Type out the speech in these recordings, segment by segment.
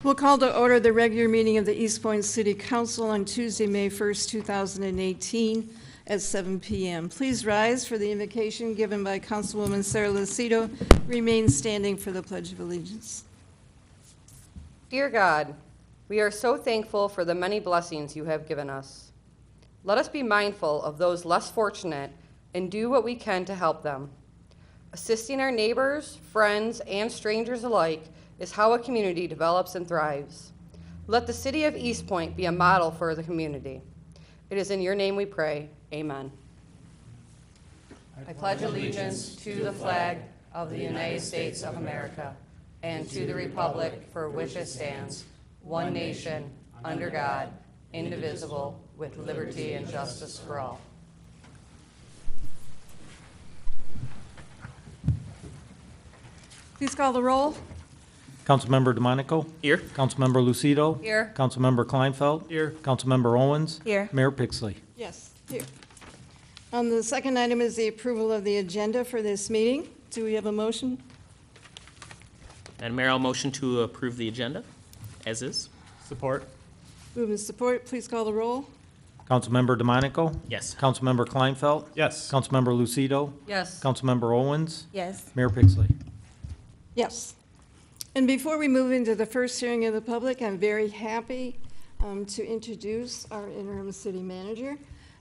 We'll call to order the regular meeting of the Eastpointe City Council on Tuesday, May 1st, 2018 at 7 p.m. Please rise for the invocation given by Councilwoman Sarah Lucido. Remain standing for the Pledge of Allegiance. Dear God, we are so thankful for the many blessings you have given us. Let us be mindful of those less fortunate and do what we can to help them. Assisting our neighbors, friends, and strangers alike is how a community develops and thrives. Let the city of Eastpointe be a model for the community. It is in your name we pray. Amen. I pledge allegiance to the flag of the United States of America and to the republic for which it stands, one nation, under God, indivisible, with liberty and justice for all. Please call the roll. Councilmember DeMonico? Here. Councilmember Lucido? Here. Councilmember Kleinfeld? Here. Councilmember Owens? Here. Mayor Pixley? Yes, here. The second item is the approval of the agenda for this meeting. Do we have a motion? Madam Mayor, I'll motion to approve the agenda as is. Support. Move and support. Please call the roll. Councilmember DeMonico? Yes. Councilmember Kleinfeld? Yes. Councilmember Lucido? Yes. Councilmember Owens? Yes. Mayor Pixley? Yes. And before we move into the first hearing of the public, I'm very happy to introduce our interim city manager,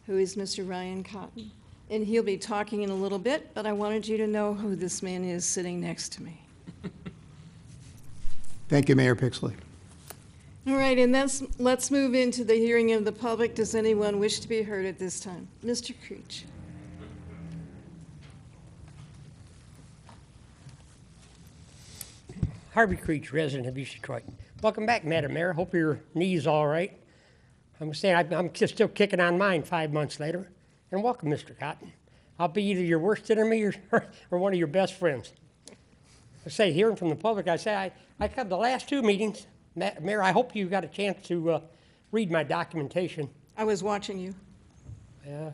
who is Mr. Ryan Cotton. And he'll be talking in a little bit, but I wanted you to know who this man is sitting next to me. Thank you, Mayor Pixley. All right, and let's move into the hearing of the public. Does anyone wish to be heard at this time? Mr. Creech. Harvey Creech, resident of East Detroit. Welcome back, Madam Mayor. Hope your knee's all right. I'm saying I'm just still kicking on mine 5 months later. And welcome, Mr. Cotton. I'll be either your worst enemy or one of your best friends. I say, hearing from the public, I come the last two meetings. Mayor, I hope you got a chance to read my documentation. I was watching you. Yeah.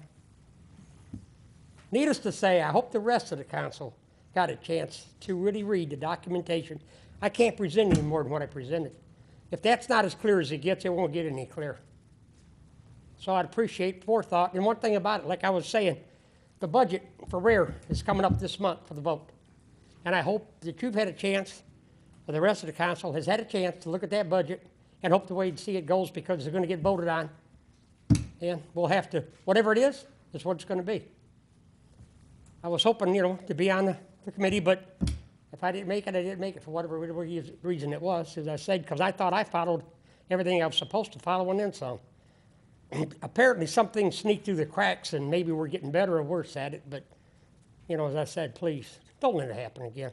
Needless to say, I hope the rest of the council got a chance to really read the documentation. I can't present any more than what I presented. If that's not as clear as it gets, it won't get any clearer. So I'd appreciate forethought. And one thing about it, like I was saying, the budget for RARE is coming up this month for the vote. And I hope that you've had a chance, or the rest of the council has had a chance to look at that budget and hope to wait and see it goes, because they're going to get voted on. And we'll have to, whatever it is what it's going to be. I was hoping, to be on the committee, but if I didn't make it, I didn't make it for whatever reason it was, as I said, because I thought I followed everything I was supposed to follow and then some. Apparently something sneaked through the cracks, and maybe we're getting better or worse at it, but, as I said, please, don't let it happen again.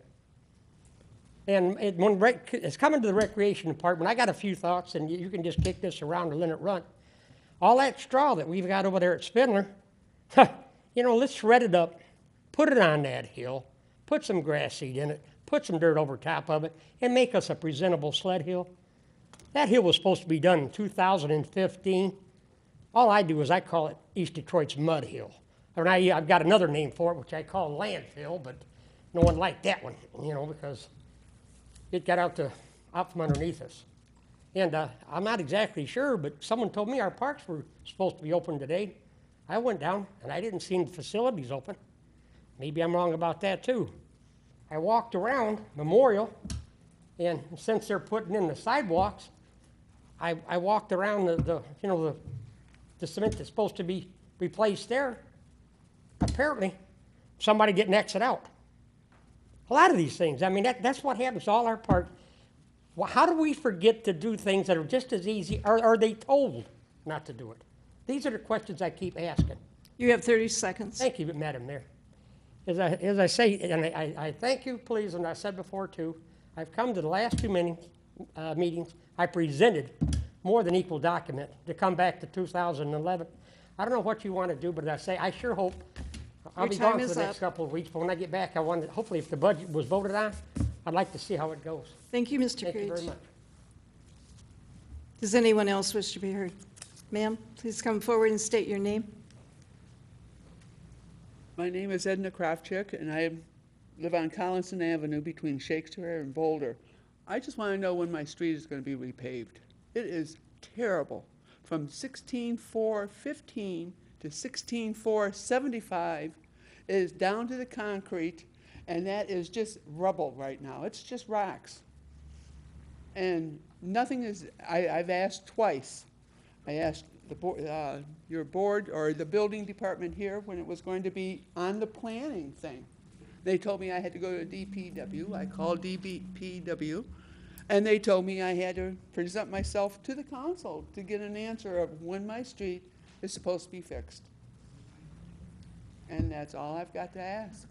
And when it's coming to the recreation department, I got a few thoughts, and you can just kick this around and let it run. All that straw that we've got over there at Spindler, let's shred it up, put it on that hill, put some grass seed in it, put some dirt over top of it, and make us a presentable sled hill. That hill was supposed to be done in 2015. All I do is I call it East Detroit's Mud Hill. And I've got another name for it, which I call landfill, but no one liked that one, because it got out from underneath us. And I'm not exactly sure, but someone told me our parks were supposed to be open today. I went down, and I didn't see any facilities open. Maybe I'm wrong about that, too. I walked around Memorial, and since they're putting in the sidewalks, I walked around the cement that's supposed to be replaced there. Apparently, somebody didn't exit out. A lot of these things, that's what happens to all our parks. Well, how do we forget to do things that are just as easy, or are they told not to do it? These are the questions I keep asking. You have 30 seconds. Thank you, Madam Mayor. As I say, and I thank you, please, and I said before too, I've come to the last two meetings. I presented more than equal document to come back to 2011. I don't know what you want to do, but as I say, I sure hope I'll be gone for the next couple of weeks, but when I get back, hopefully if the budget was voted on, I'd like to see how it goes. Thank you, Mr. Creech. Thank you very much. Does anyone else wish to be heard? Ma'am, please come forward and state your name. My name is Edna Kravchuk, and I live on Collinson Avenue between Shakespeare and Boulder. I just want to know when my street is going to be repaved. It is terrible. From 16,415 to 16,475 is down to the concrete, and that is just rubble right now. It's just rocks. And nothing is, I've asked twice. I asked your board or the building department here when it was going to be on the planning thing. They told me I had to go to DPW. I called DPW, and they told me I had to present myself to the council to get an answer of when my street is supposed to be fixed. And that's all I've got to ask.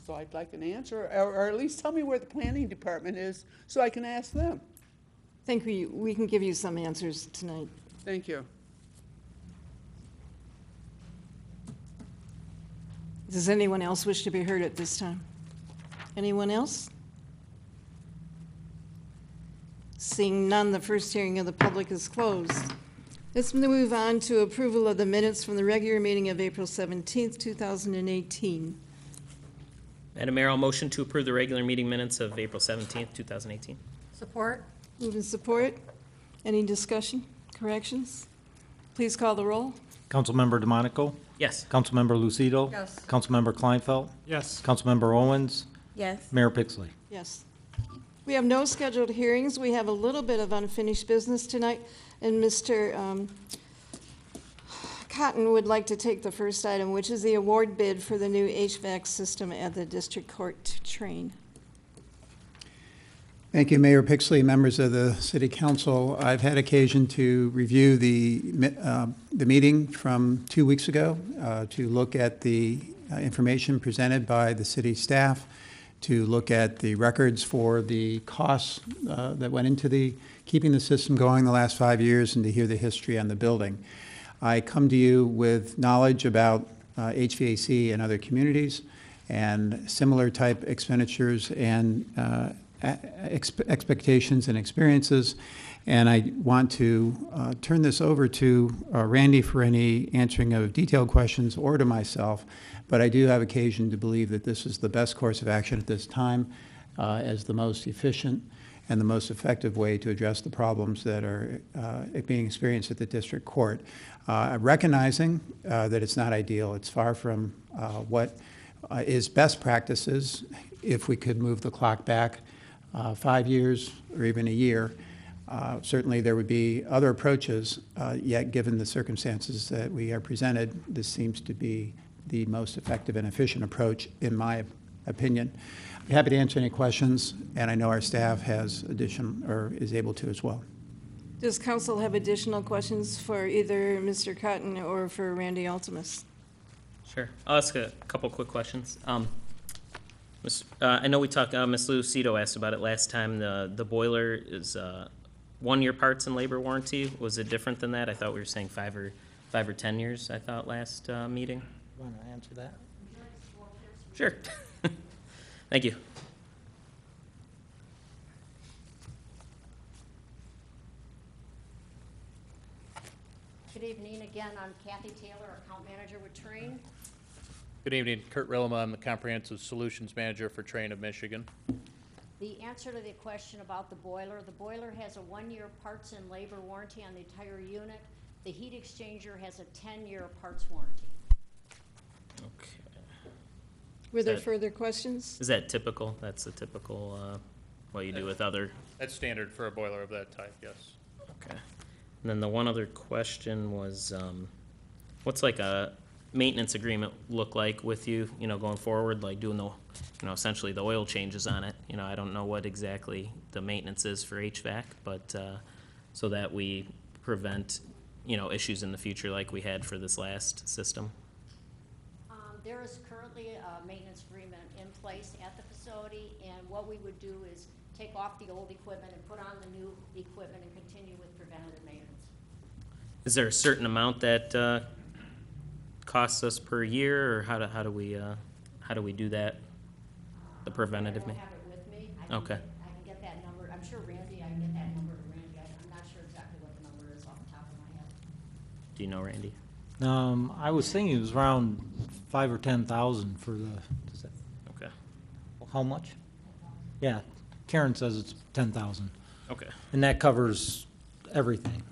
So I'd like an answer, or at least tell me where the planning department is so I can ask them. I think we can give you some answers tonight. Thank you. Does anyone else wish to be heard at this time? Anyone else? Seeing none, the first hearing of the public is closed. Let's move on to approval of the minutes from the regular meeting of April 17th, 2018. Madam Mayor, I'll motion to approve the regular meeting minutes of April 17th, 2018. Support? Move in support. Any discussion, corrections? Please call the roll. Councilmember DeMonico? Yes. Councilmember Lucido? Yes. Councilmember Kleinfeld? Yes. Councilmember Owens? Yes. Mayor Pixley? Yes. We have no scheduled hearings. We have a little bit of unfinished business tonight, and Mr. Cotton would like to take the first item, which is the award bid for the new HVAC system at the district court to train. Thank you, Mayor Pixley, members of the City Council. I've had occasion to review the meeting from 2 weeks ago to look at the information presented by the city staff, to look at the records for the costs that went into keeping the system going the last 5 years, and to hear the history on the building. I come to you with knowledge about HVAC in other communities and similar type expenditures and expectations and experiences, and I want to turn this over to Randy for any answering of detailed questions, or to myself, but I do have occasion to believe that this is the best course of action at this time, as the most efficient and the most effective way to address the problems that are being experienced at the district court. Recognizing that it's not ideal, it's far from what is best practices. If we could move the clock back 5 years or even a year, certainly there would be other approaches, yet given the circumstances that we are presented, this seems to be the most effective and efficient approach, in my opinion. I'm happy to answer any questions, and I know our staff has is able to as well. Does council have additional questions for either Mr. Cotton or for Randy Altimus? Sure. I'll ask a couple quick questions. I know we talked, Ms. Lucido asked about it last time. The boiler is 1 year parts and labor warranty. Was it different than that? I thought we were saying 5 or 10 years, I thought, last meeting. Want to answer that? Sure. Thank you. Good evening again. I'm Kathy Taylor, account manager with Train. Good evening, Kurt Rillema. I'm the Comprehensive Solutions Manager for Train of Michigan. The answer to the question about the boiler has a 1 year parts and labor warranty on the entire unit. The heat exchanger has a 10-year parts warranty. Okay. Were there that- further questions? Is that typical? That's the typical, what you do with other, That's standard for a boiler of that type, yes. okay. And then the one other question was, what's like a maintenance agreement look like with you, going forward, like doing the, essentially the oil changes on it? I don't know what exactly the maintenance is for HVAC, but, so that we prevent, issues in the future like we had for this last system. There is currently a maintenance agreement in place at the facility, and what we would do is take off the old equipment and put on the new equipment and continue with preventative maintenance. Is there a certain amount that costs us per year, or how do we do that? The preventative I don't maintenance. have it with me. Okay. I can get that number. I'm sure Randy, I can get that number to Randy. I'm not sure exactly what the number is off the top of my head. Do you know, Randy? I was thinking it was around 5 or 10,000 for the, Okay. how much? Yeah, Karen says it's 10,000. Okay. And that covers everything.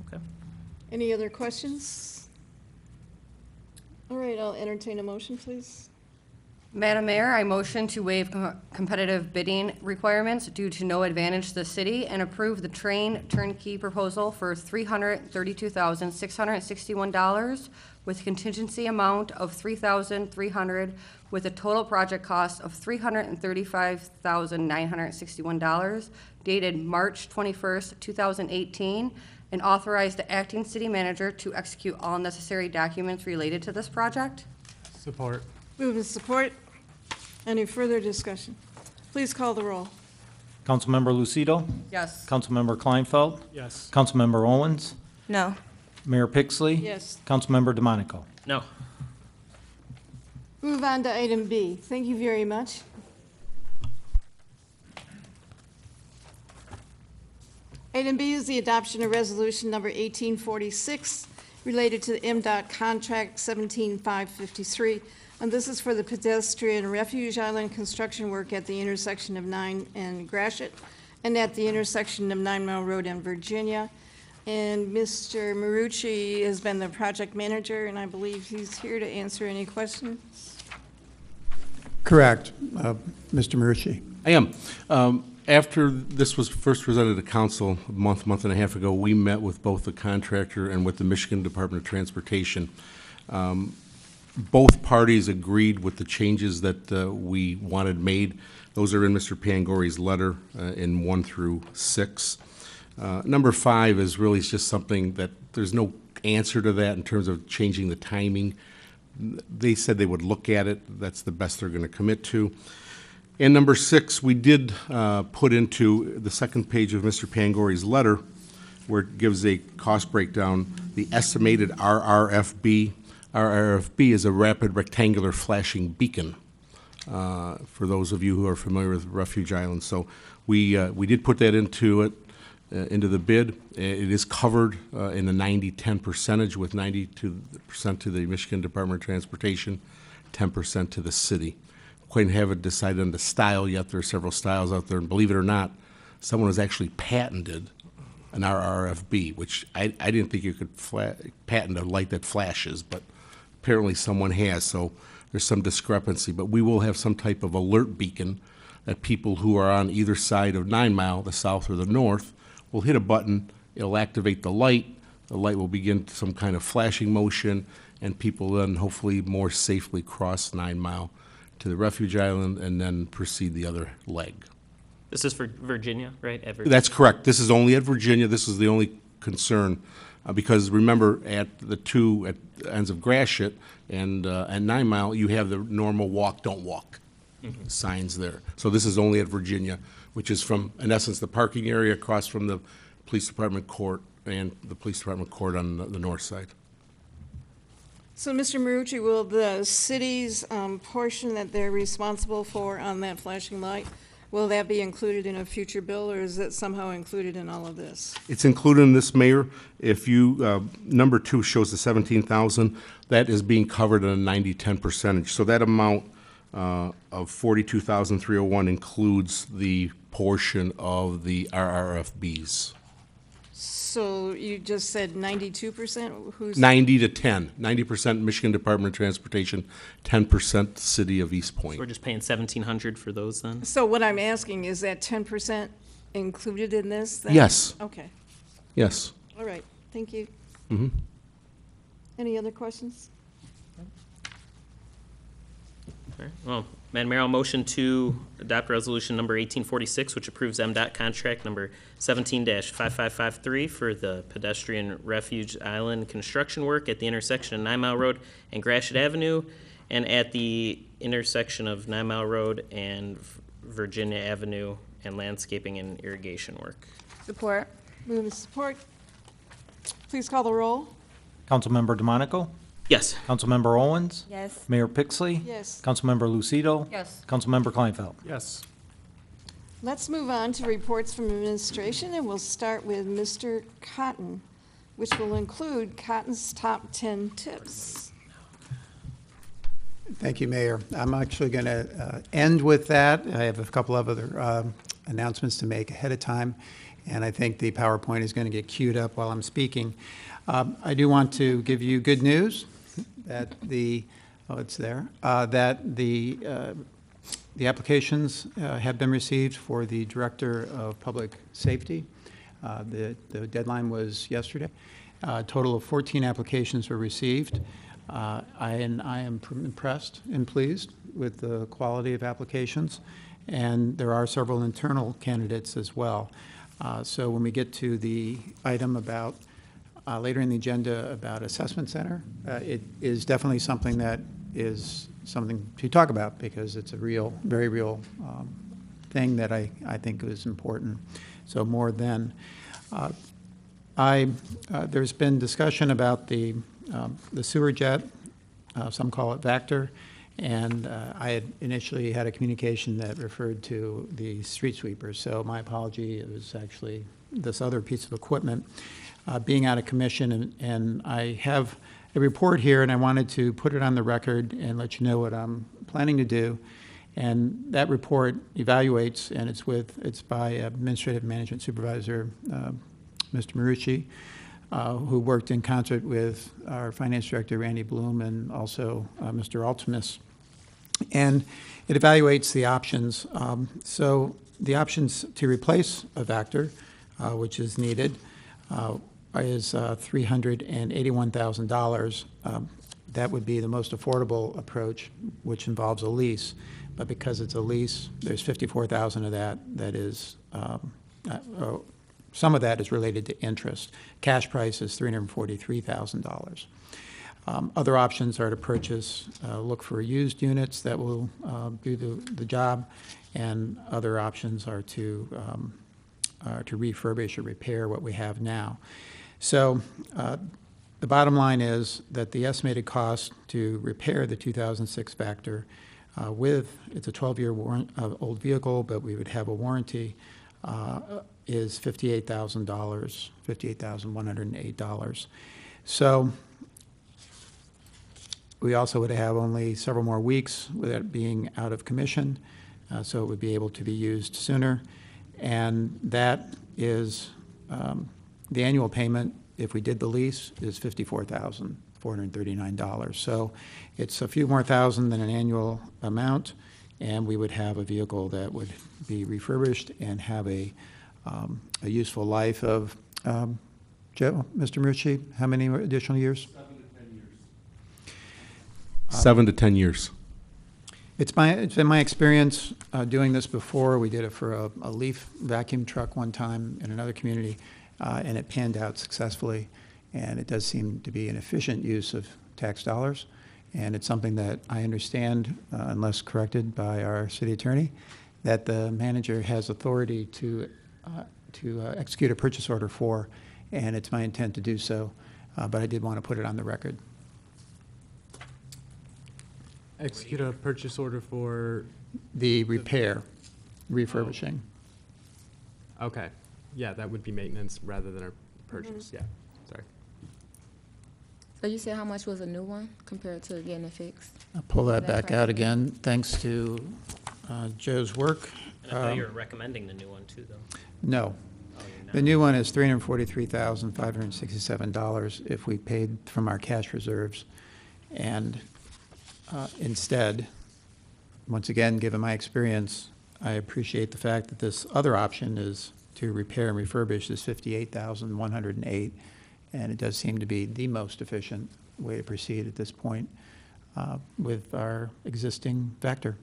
Okay. Any other questions? All right, I'll entertain a motion, please. Madam Mayor, I motion to waive competitive bidding requirements due to no advantage to the city and approve the train turnkey proposal for $332,661 with contingency amount of $3,300 with a total project cost of $335,961 dated March 21st, 2018, and authorize the acting city manager to execute all necessary documents related to this project. Support. Move with support. Any further discussion? Please call the roll. Councilmember Lucido? Yes. Councilmember Kleinfeld? Yes. Councilmember Owens? No. Mayor Pixley? Yes. Councilmember DeMonico? No. Move on to item B. Thank you very much. Item B is the adoption of resolution number 1846 related to the MDOT contract 17553. And this is for the pedestrian refuge island construction work at the intersection of 9 and Gratiot and at the intersection of 9 Mile Road and Virginia. And Mr. Marucci has been the project manager, and I believe he's here to answer any questions. Correct, Mr. Marucci. I am. After this was first presented to council a month and a half ago, we met with both the contractor and with the Michigan Department of Transportation. Both parties agreed with the changes that we wanted made. Those are in Mr. Pangori's letter in 1 through 6. Number 5 is really just something that there's no answer to that in terms of changing the timing. They said they would look at it. That's the best they're going to commit to. And number 6, we did put into the second page of Mr. Pangori's letter, where it gives a cost breakdown, the estimated RRFB. RRFB is a rapid rectangular flashing beacon, for those of you who are familiar with Refuge Island. So we did put that into the bid. It is covered in the 90-10 percentage, with 92% to the Michigan Department of Transportation, 10% to the city. Quite haven't decided on the style yet. There are several styles out there, and believe it or not, someone has actually patented an RRFB, which I didn't think you could patent a light that flashes, but apparently someone has, so there's some discrepancy. But we will have some type of alert beacon that people who are on either side of 9 Mile, the south or the north, will hit a button, it'll activate the light will begin some kind of flashing motion, and people then hopefully more safely cross 9 Mile to the refuge island and then proceed the other leg. This is for Virginia, right? At Virginia. That's correct. This is only at Virginia. This is the only concern, because remember, at the two at ends of Gratiot and 9 Mile, you have the normal walk, don't walk signs there. So this is only at Virginia, which is from, in essence, the parking area across from the police department court and the police department court on the north side. So, Mr. Marucci, will the city's portion that they're responsible for on that flashing light, will that be included in a future bill, or is it somehow included in all of this? It's included in this, Mayor. If you, number 2 shows the 17,000, that is being covered at a 90-10 percentage. So that amount of 42,301 includes the portion of the RRFBs. So you just said 92%? Who's 90 to 10. 90% Michigan Department of Transportation, 10% City of Eastpointe. So we're just paying $1,700 for those then? So what I'm asking, is that 10% included in this then? Yes. Okay, Yes. all right, thank you. Mhm. Any other questions? All right. Well, Madam Mayor, I'll motion to adopt resolution number 1846, which approves MDOT contract number 17-5553 for the pedestrian refuge island construction work at the intersection of 9 Mile Road and Gratiot Avenue, and at the intersection of 9 Mile Road and Virginia Avenue, and landscaping and irrigation work. Support. Move with support. Please call the roll. Councilmember DeMonico? Yes. Councilmember Owens? Yes. Mayor Pixley? Yes. Councilmember Lucido? Yes. Councilmember Kleinfeld? Yes. Let's move on to reports from administration, and we'll start with Mr. Cotton, which will include Cotton's top 10 tips. Thank you, Mayor. I'm actually going to end with that. I have a couple of other announcements to make ahead of time, and I think the PowerPoint is going to get queued up while I'm speaking. I do want to give you good news that it's there, that the applications have been received for the Director of Public Safety. The deadline was yesterday. A total of 14 applications were received. I am impressed and pleased with the quality of applications, and there are several internal candidates as well. So when we get to the item about later in the agenda about assessment center, it is definitely something that is something to talk about because it's a real, very real thing that I think is important. So more than there's been discussion about the sewer jet, some call it Vector, and I had initially had a communication that referred to the street sweepers. So my apology, it was actually this other piece of equipment being out of commission, and I have a report here, and I wanted to put it on the record and let you know what I'm planning to do. And that report evaluates, and it's by Administrative Management Supervisor Mr. Marucci, who worked in concert with our Finance Director, Randy Bloom, and also Mr. Altimus. And it evaluates the options. So the options to replace a Vector, which is needed, is $381,000. That would be the most affordable approach, which involves a lease. But because it's a lease, there's $54,000 of that is some of that is related to interest. Cash price is $343,000. Other options are to purchase, look for used units that will do the job, and other options are to refurbish or repair what we have now. So the bottom line is that the estimated cost to repair the 2006 Vector it's a 12-year old vehicle, but we would have a warranty, is $58,000, $58,108. So we also would have only several more weeks with it being out of commission, so it would be able to be used sooner. And that is the annual payment, if we did the lease, is $54,439. So it's a few more thousand than an annual amount, and we would have a vehicle that would be refurbished and have a useful life of, Joe, Mr. Marucci, how many additional years? 7 to 10 years. It's been my experience doing this before. We did it for a leaf vacuum truck one time in another community, and it panned out successfully. And it does seem to be an efficient use of tax dollars. And it's something that I understand, unless corrected by our city attorney, that the manager has authority to execute a purchase order for, and it's my intent to do so. But I did want to put it on the record. Execute a purchase order for, The refurbishing. okay. Yeah, that would be maintenance rather than a purchase, yeah, sorry. So you said how much was a new one compared to getting it fixed? I'll pull that Is that back out correct? again, thanks to Joe's work. And I thought you were recommending the new one too, though. No. Oh, you're The not. new one is $343,567 if we paid from our cash reserves. And instead, once again, given my experience, I appreciate the fact that this other option is to repair and refurbish is $58,108, and it does seem to be the most efficient way to proceed at this point with our existing Vector.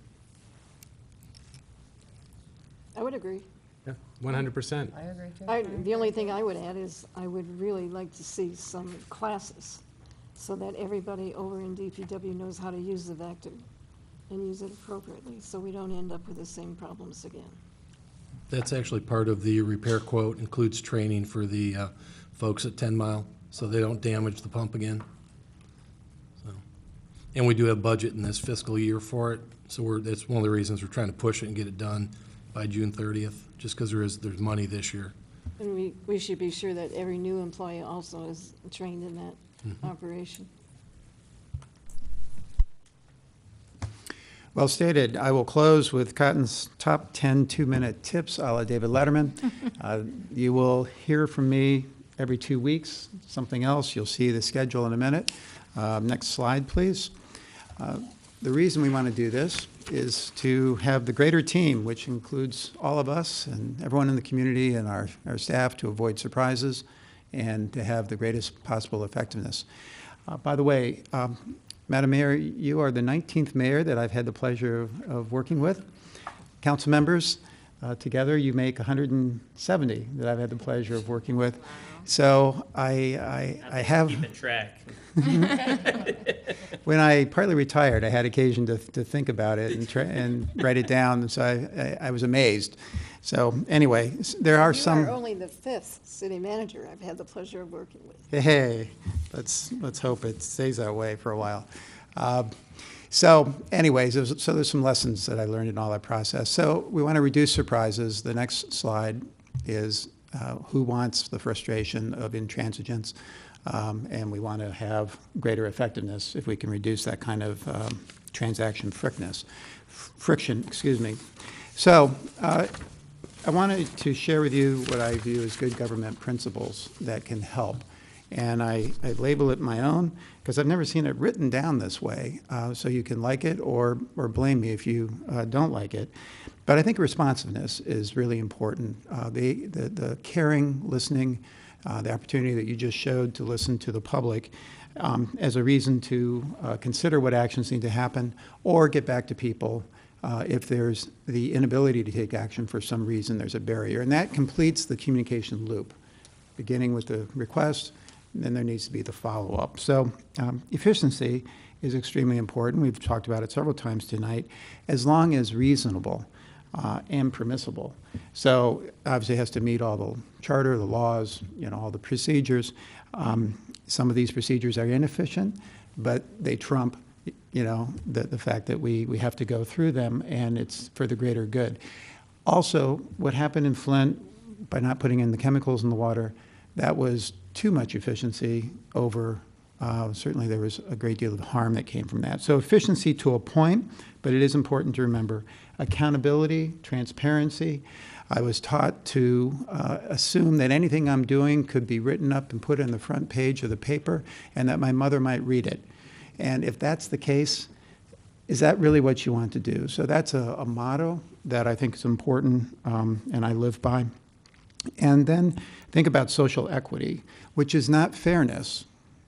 I would agree. Yeah, 100%. I agree too. The only thing I would add is I would really like to see some classes so that everybody over in DPW knows how to use the Vector and use it appropriately, so we don't end up with the same problems again. That's actually part of the repair quote, includes training for the folks at 10 Mile, so they don't damage the pump again. So, and we do have budget in this fiscal year for it, so that's one of the reasons we're trying to push it and get it done by June 30th, just because there's money this year. And we should be sure that every new employee also is trained in that operation. Well stated. I will close with Cotton's top 10 two-minute tips a la David Letterman. You will hear from me every 2 weeks, something else. You'll see the schedule in a minute. Next slide, please. The reason we want to do this is to have the greater team, which includes all of us and everyone in the community and our staff, to avoid surprises and to have the greatest possible effectiveness. By the way, Madam Mayor, you are the 19th mayor that I've had the pleasure of working with. Council members, together you make 170 that I've had the pleasure of working with. So I have... Keeping track. When I partly retired, I had occasion to think about it and write it down, and so I was amazed. So anyway, there are some... You are only the 5th city manager I've had the pleasure of working with. Hey, let's hope it stays that way for a while. So anyways, there's some lessons that I learned in all that process. So we want to reduce surprises. The next slide is who wants the frustration of intransigence, and we want to have greater effectiveness if we can reduce that kind of transaction friction. So I wanted to share with you what I view as good government principles that can help. And I label it my own because I've never seen it written down this way. So you can like it or blame me if you don't like it. But I think responsiveness is really important. The caring, listening, the opportunity that you just showed to listen to the public as a reason to consider what actions need to happen or get back to people if there's the inability to take action for some reason, there's a barrier. And that completes the communication loop, beginning with the request, and then there needs to be the follow-up. So efficiency is extremely important. We've talked about it several times tonight, as long as reasonable and permissible. So obviously it has to meet all the charter, the laws, all the procedures. Some of these procedures are inefficient, but they trump the fact that we have to go through them, and it's for the greater good. Also, what happened in Flint by not putting in the chemicals in the water, that was too much efficiency over, certainly there was a great deal of harm that came from that. So efficiency to a point, but it is important to remember accountability, transparency. I was taught to assume that anything I'm doing could be written up and put on the front page of the paper and that my mother might read it. And if that's the case, is that really what you want to do? So that's a motto that I think is important and I live by. And then think about social equity, which is not fairness,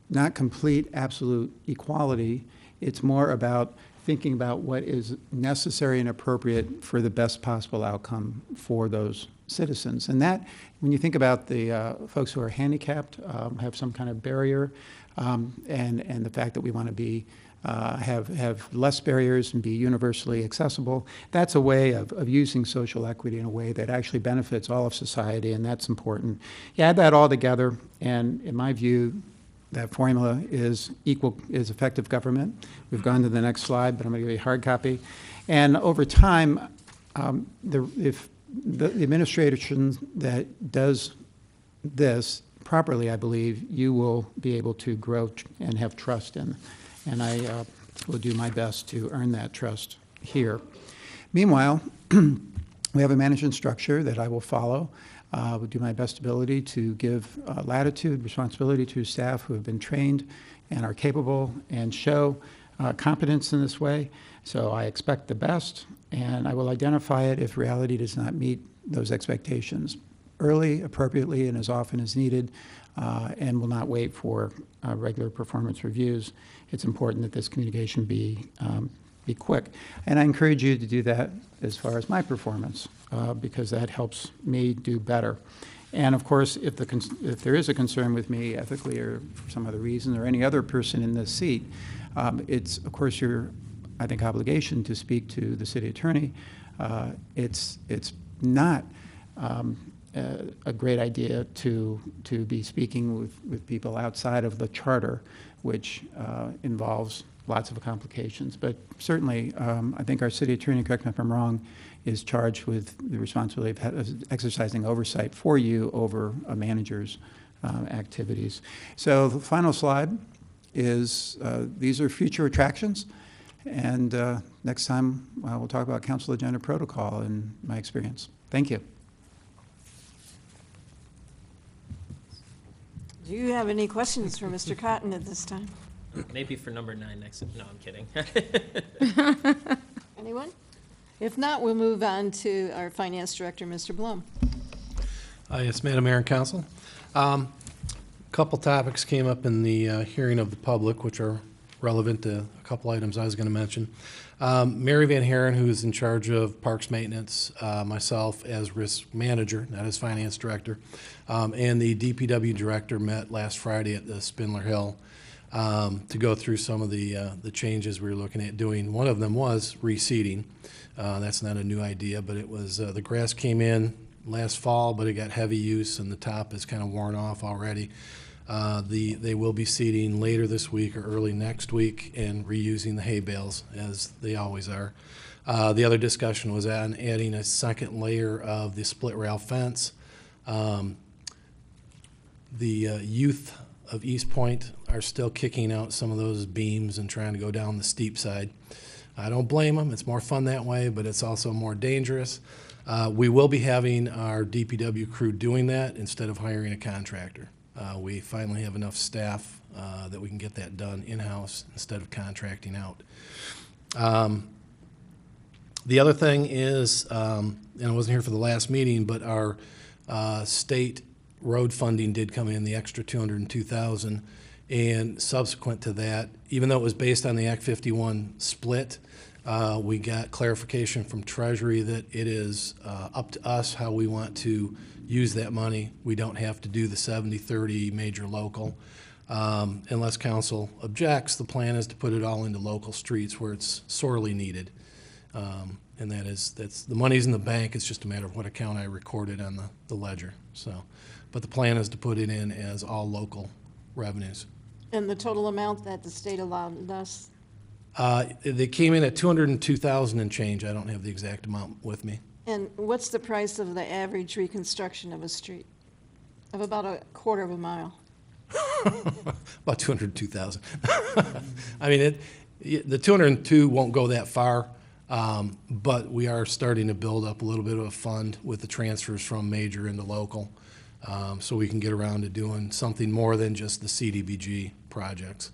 not complete absolute equality. It's more about thinking about what is necessary and appropriate for the best possible outcome for those citizens. And that, when you think about the folks who are handicapped, have some kind of barrier, and the fact that we want to be have less barriers and be universally accessible, that's a way of using social equity in a way that actually benefits all of society, and that's important. You add that all together, and in my view, that formula is effective government. We've gone to the next slide, but I'm going to give you a hard copy. And over time, if the administration that does this properly, I believe, you will be able to grow and have trust in. And I will do my best to earn that trust here. Meanwhile, we have a management structure that I will follow. I will do my best ability to give latitude, responsibility to staff who have been trained and are capable and show competence in this way. So I expect the best, and I will identify it if reality does not meet those expectations early, appropriately, and as often as needed, and will not wait for regular performance reviews. It's important that this communication be quick. And I encourage you to do that as far as my performance, because that helps me do better. And of course, if there is a concern with me ethically or for some other reason, or any other person in this seat, it's, of course, your, I think, obligation to speak to the city attorney. It's not a great idea to be speaking with people outside of the charter, which involves lots of complications. But certainly, I think our city attorney, correct me if I'm wrong, is charged with the responsibility of exercising oversight for you over a manager's activities. So the final slide is, these are future attractions. And next time, we'll talk about council agenda protocol and my experience. Thank you. Do you have any questions for Mr. Cotton at this time? Maybe for number 9 next, no, I'm kidding. Anyone? If not, we'll move on to our finance director, Mr. Blum. Yes, Madam Mayor and Council. A couple topics came up in the hearing of the public, which are relevant to a couple items I was going to mention. Mary Van Haren, who is in charge of parks maintenance, myself as risk manager, not as finance director, and the DPW director met last Friday at the Spindler Hill to go through some of the changes we were looking at doing. One of them was reseeding. That's not a new idea, but it was the grass came in last fall, but it got heavy use and the top is kind of worn off already. They will be seeding later this week or early next week and reusing the hay bales as they always are. The other discussion was on adding a second layer of the split rail fence. The youth of Eastpointe are still kicking out some of those beams and trying to go down the steep side. I don't blame them. It's more fun that way, but it's also more dangerous. We will be having our DPW crew doing that instead of hiring a contractor. We finally have enough staff that we can get that done in-house instead of contracting out. The other thing is, and I wasn't here for the last meeting, but our state road funding did come in, the extra $202,000, and subsequent to that, even though it was based on the Act 51 split, we got clarification from Treasury that it is up to us how we want to use that money. We don't have to do the 70-30 major local. Unless council objects, the plan is to put it all into local streets where it's sorely needed. And that's the money's in the bank. It's just a matter of what account I recorded on the ledger. So, but the plan is to put it in as all local revenues. And the total amount that the state allowed us? They came in at $202,000 and change. I don't have the exact amount with me. And what's the price of the average reconstruction of a street? Of about a quarter of a mile? About $202,000. I mean, the 202 won't go that far, but we are starting to build up a little bit of a fund with the transfers from major into local, so we can get around to doing something more than just the CDBG projects.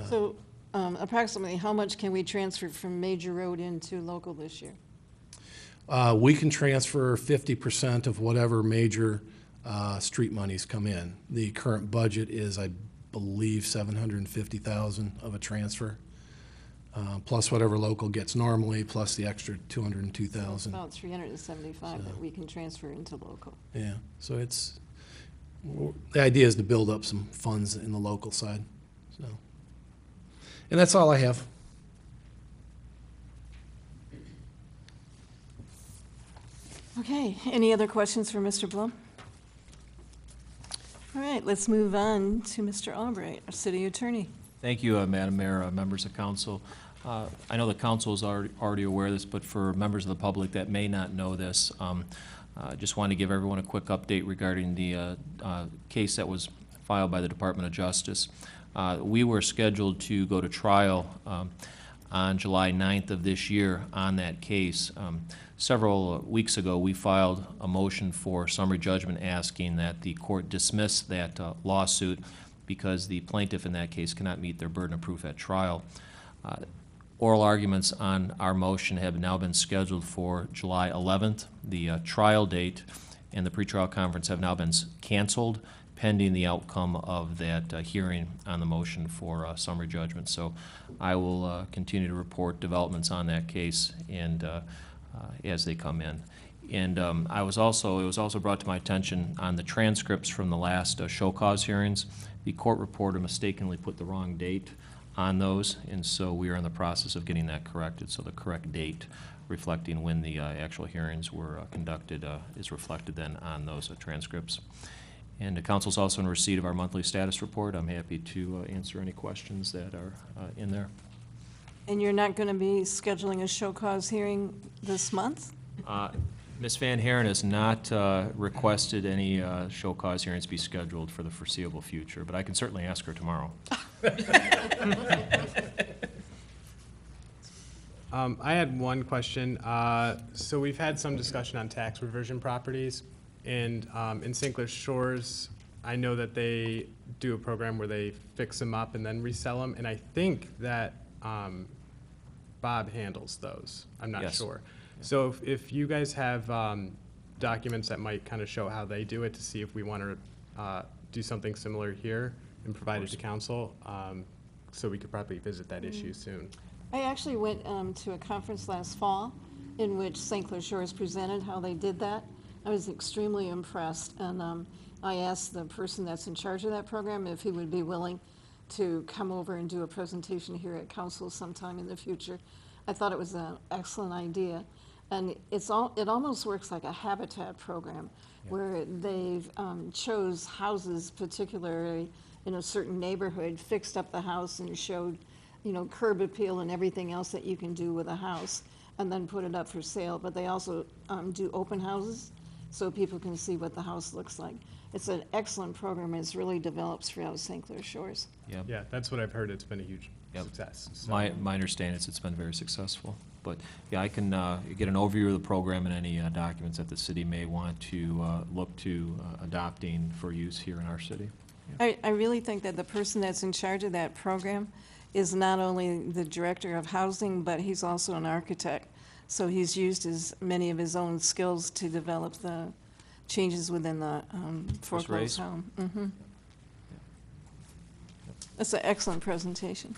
So approximately how much can we transfer from major road into local this year? We can transfer 50% of whatever major street monies come in. The current budget is, I believe, $750,000 of a transfer, plus whatever local gets normally, plus the extra $202,000. So it's about $375 that we can transfer into local. Yeah, so the idea is to build up some funds in the local side. So, and that's all I have. Okay, any other questions for Mr. Blum? All right, let's move on to Mr. Albright, our city attorney. Thank you, Madam Mayor, members of council. I know the council is already aware of this, but for members of the public that may not know this, I just want to give everyone a quick update regarding the case that was filed by the Department of Justice. We were scheduled to go to trial on July 9th of this year on that case. Several weeks ago, we filed a motion for summary judgment asking that the court dismiss that lawsuit because the plaintiff in that case cannot meet their burden of proof at trial. Oral arguments on our motion have now been scheduled for July 11th. The trial date and the pretrial conference have now been canceled pending the outcome of that hearing on the motion for summary judgment. So I will continue to report developments on that case and as they come in. And it was also brought to my attention on the transcripts from the last show cause hearings, the court reporter mistakenly put the wrong date on those, and so we are in the process of getting that corrected. So the correct date reflecting when the actual hearings were conducted is reflected then on those transcripts. And the council's also in receipt of our monthly status report. I'm happy to answer any questions that are in there. And you're not going to be scheduling a show cause hearing this month? Ms. Van Haren has not requested any show cause hearings be scheduled for the foreseeable future, but I can certainly ask her tomorrow. I had one question. So we've had some discussion on tax reversion properties, and in St. Clair Shores, I know that they do a program where they fix them up and then resell them, and I think that Bob handles those. I'm not Yes. sure. So if you guys have documents that might kind of show how they do it, to see if we want to do something similar here and provide it to council, so we could probably visit that issue soon. I actually went to a conference last fall in which St. Clair Shores presented how they did that. I was extremely impressed, and I asked the person that's in charge of that program if he would be willing to come over and do a presentation here at council sometime in the future. I thought it was an excellent idea, and it almost works like a habitat program where they've chose houses particularly in a certain neighborhood, fixed up the house and showed, you know, curb appeal and everything else that you can do with a house, and then put it up for sale. But they also do open houses so people can see what the house looks like. It's an excellent program. It's really develops throughout St. Clair Shores. Yep. Yeah, that's what I've heard. It's been a huge Yep. success. So- My understanding is it's been very successful. But, yeah, I can get an overview of the program and any documents that the city may want to look to adopting for use here in our city. I really think that the person that's in charge of that program is not only the director of housing, but he's also an architect. So he's used many of his own skills to develop the changes within the foreclosed raised? home. Mm-hmm. That's an excellent presentation.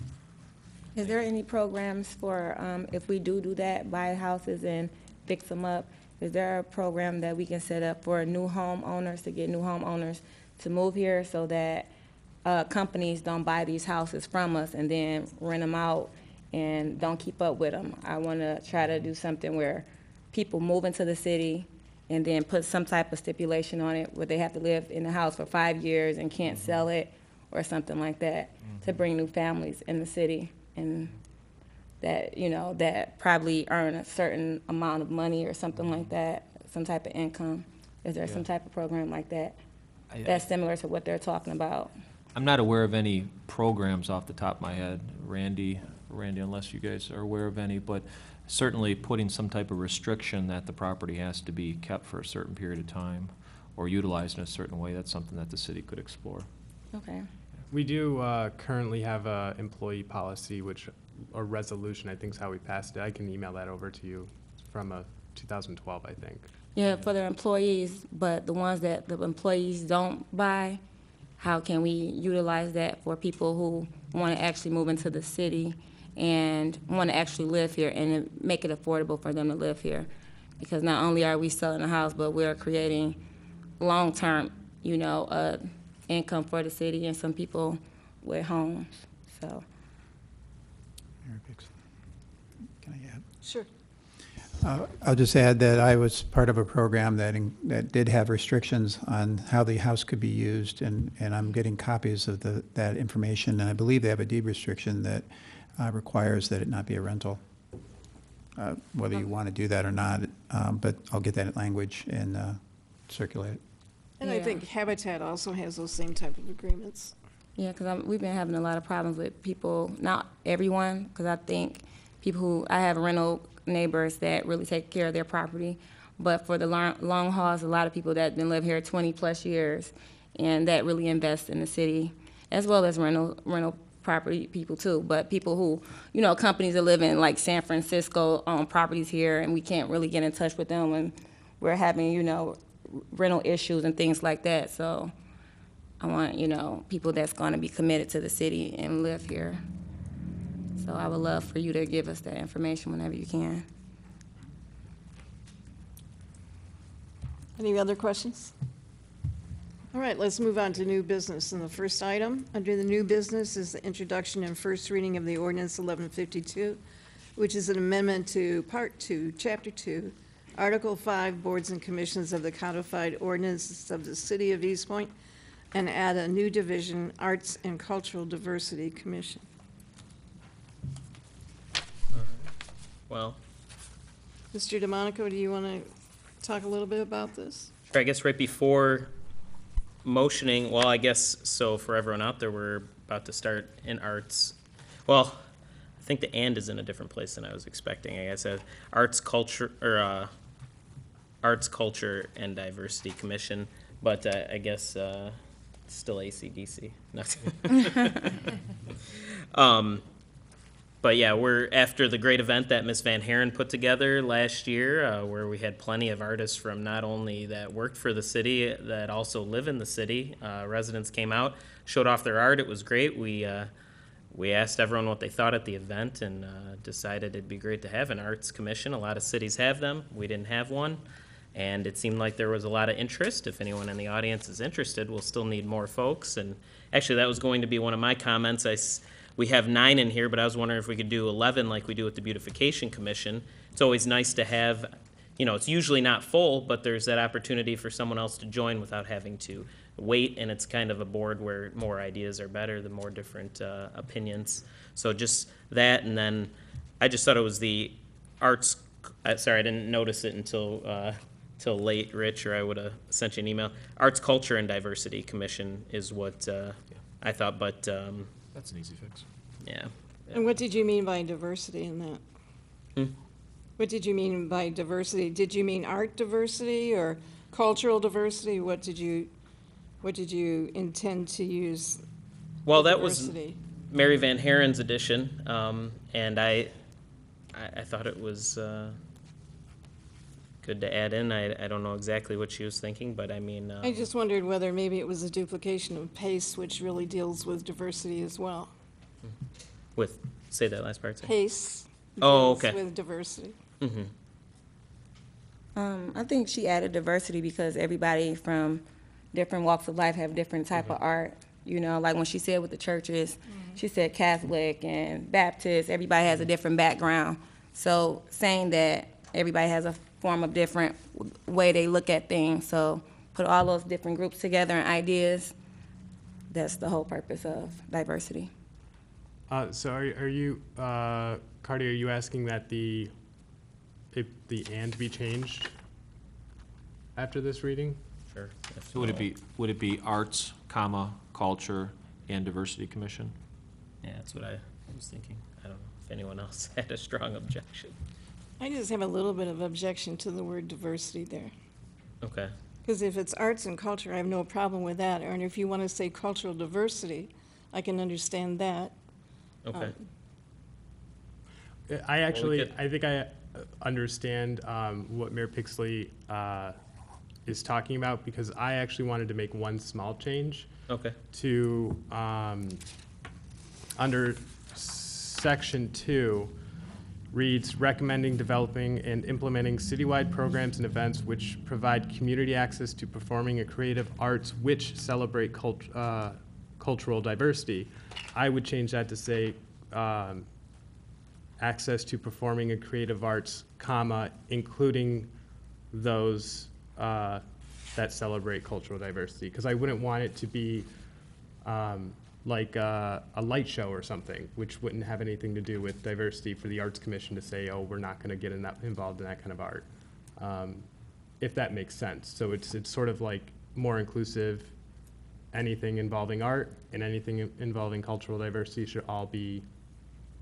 Is there any programs for, if we do that, buy houses and fix them up, is there a program that we can set up for new homeowners, to get new homeowners to move here so that companies don't buy these houses from us and then rent them out and don't keep up with them? I want to try to do something where people move into the city and then put some type of stipulation on it where they have to live in the house for 5 years and can't sell it or something like that, to bring new families in the city, and that, you know, that probably earn a certain amount of money or something like that, some type of income. Is there some type of program like that that's similar to what they're talking about? I'm not aware of any programs off the top of my head, Randy, unless you guys are aware of any, but certainly putting some type of restriction that the property has to be kept for a certain period of time or utilized in a certain way, that's something that the city could explore. Okay. We do currently have a employee policy, or resolution, I think is how we passed it. I can email that over to you. It's from 2012, I think. Yeah, for their employees, but the ones that the employees don't buy, how can we utilize that for people who want to actually move into the city and want to actually live here and make it affordable for them to live here? Because not only are we selling a house, but we're creating long-term, you know, income for the city and some people with homes, so. Can I add? Sure. I'll just add that I was part of a program that did have restrictions on how the house could be used, and I'm getting copies of that information, and I believe they have a deed restriction that requires that it not be a rental, whether you want to do that or not, but I'll get that language and circulate it. And I think Habitat also has those same type of agreements. Yeah, because we've been having a lot of problems with people, not everyone, because I think people who, I have rental neighbors that really take care of their property, but for the long hauls, a lot of people that been live here 20-plus years, and that really invest in the city, as well as rental property people too, but people who, you know, companies that live in like San Francisco own properties here, and we can't really get in touch with them when we're having, you know, rental issues and things like that. So I want, you know, people that's going to be committed to the city and live here. So I would love for you to give us that information whenever you can. Any other questions? All right, let's move on to new business. And the first item under the new business is the introduction and first reading of the ordinance 1152, which is an amendment to Part 2, Chapter 2, Article 5, Boards and Commissions of the Codified Ordinances of the City of Eastpointe, and add a new division, Arts and Cultural Diversity Commission. Well, Mr. DeMonico, do you want to talk a little bit about this? sure, I guess right before motioning, well, I guess, so for everyone out there, we're about to start in arts. Well, think the "and" is in a different place than I was expecting. I guess Arts, Culture, or Arts, Culture, and Diversity Commission, but I guess it's still ACDC. But yeah, we're after the great event that Miss Van Haren put together last year, where we had plenty of artists from not only that worked for the city, that also live in the city. Residents came out, showed off their art. It was great. We asked everyone what they thought at the event and decided it'd be great to have an arts commission. A lot of cities have them. We didn't have one. And it seemed like there was a lot of interest. If anyone in the audience is interested, we'll still need more folks. And actually, that was going to be one of my comments. We have 9 in here, but I was wondering if we could do 11 like we do with the Beautification Commission. It's always nice to have, it's usually not full, but there's that opportunity for someone else to join without having to wait, and it's kind of a board where more ideas are better, the more different opinions. So just that, and then I just thought it was the arts, sorry, I didn't notice it until late, Rich, or I would have sent you an email. Arts, Culture, and Diversity Commission is what I thought, but That's an easy fix. yeah. And what did you mean by diversity in that? What did you mean by diversity? Did you mean art diversity or cultural diversity? What did you intend to use? Well, that was diversity? Mary Van Haren's edition, and I thought it was good to add in. I don't know exactly what she was thinking, but I mean. I just wondered whether maybe it was a duplication of PACE, which really deals with diversity as well. Say that last part. Sorry. PACE Oh, deals okay. with diversity. Mm-hmm. I think she added diversity because everybody from different walks of life have different type of art. Like when she said with the churches, she said Catholic and Baptist, everybody has a different background. So saying that everybody has a form of different way they look at things. So put all those different groups together and ideas, that's the whole purpose of diversity. So are you, Cardi, are you asking that the "and" be changed after this reading? Sure. So would it be Arts, Culture, and Diversity Commission? Yeah, that's what I was thinking. I don't know if anyone else had a strong objection. I just have a little bit of objection to the word diversity there. Okay. Because if it's arts and culture, I have no problem with that. Or if you want to say cultural diversity, I can understand that. Okay. I think I understand what Mayor Pixley is talking about, because I actually wanted to make one small change. Okay. To, under section 2, reads, recommending, developing, and implementing citywide programs and events which provide community access to performing and creative arts which celebrate cultural diversity. I would change that to say access to performing and creative arts, including those that celebrate cultural diversity, because I wouldn't want it to be like a light show or something, which wouldn't have anything to do with diversity for the Arts Commission to say, oh, we're not going to get involved in that kind of art, if that makes sense. So it's sort of like more inclusive. Anything involving art and anything involving cultural diversity should all be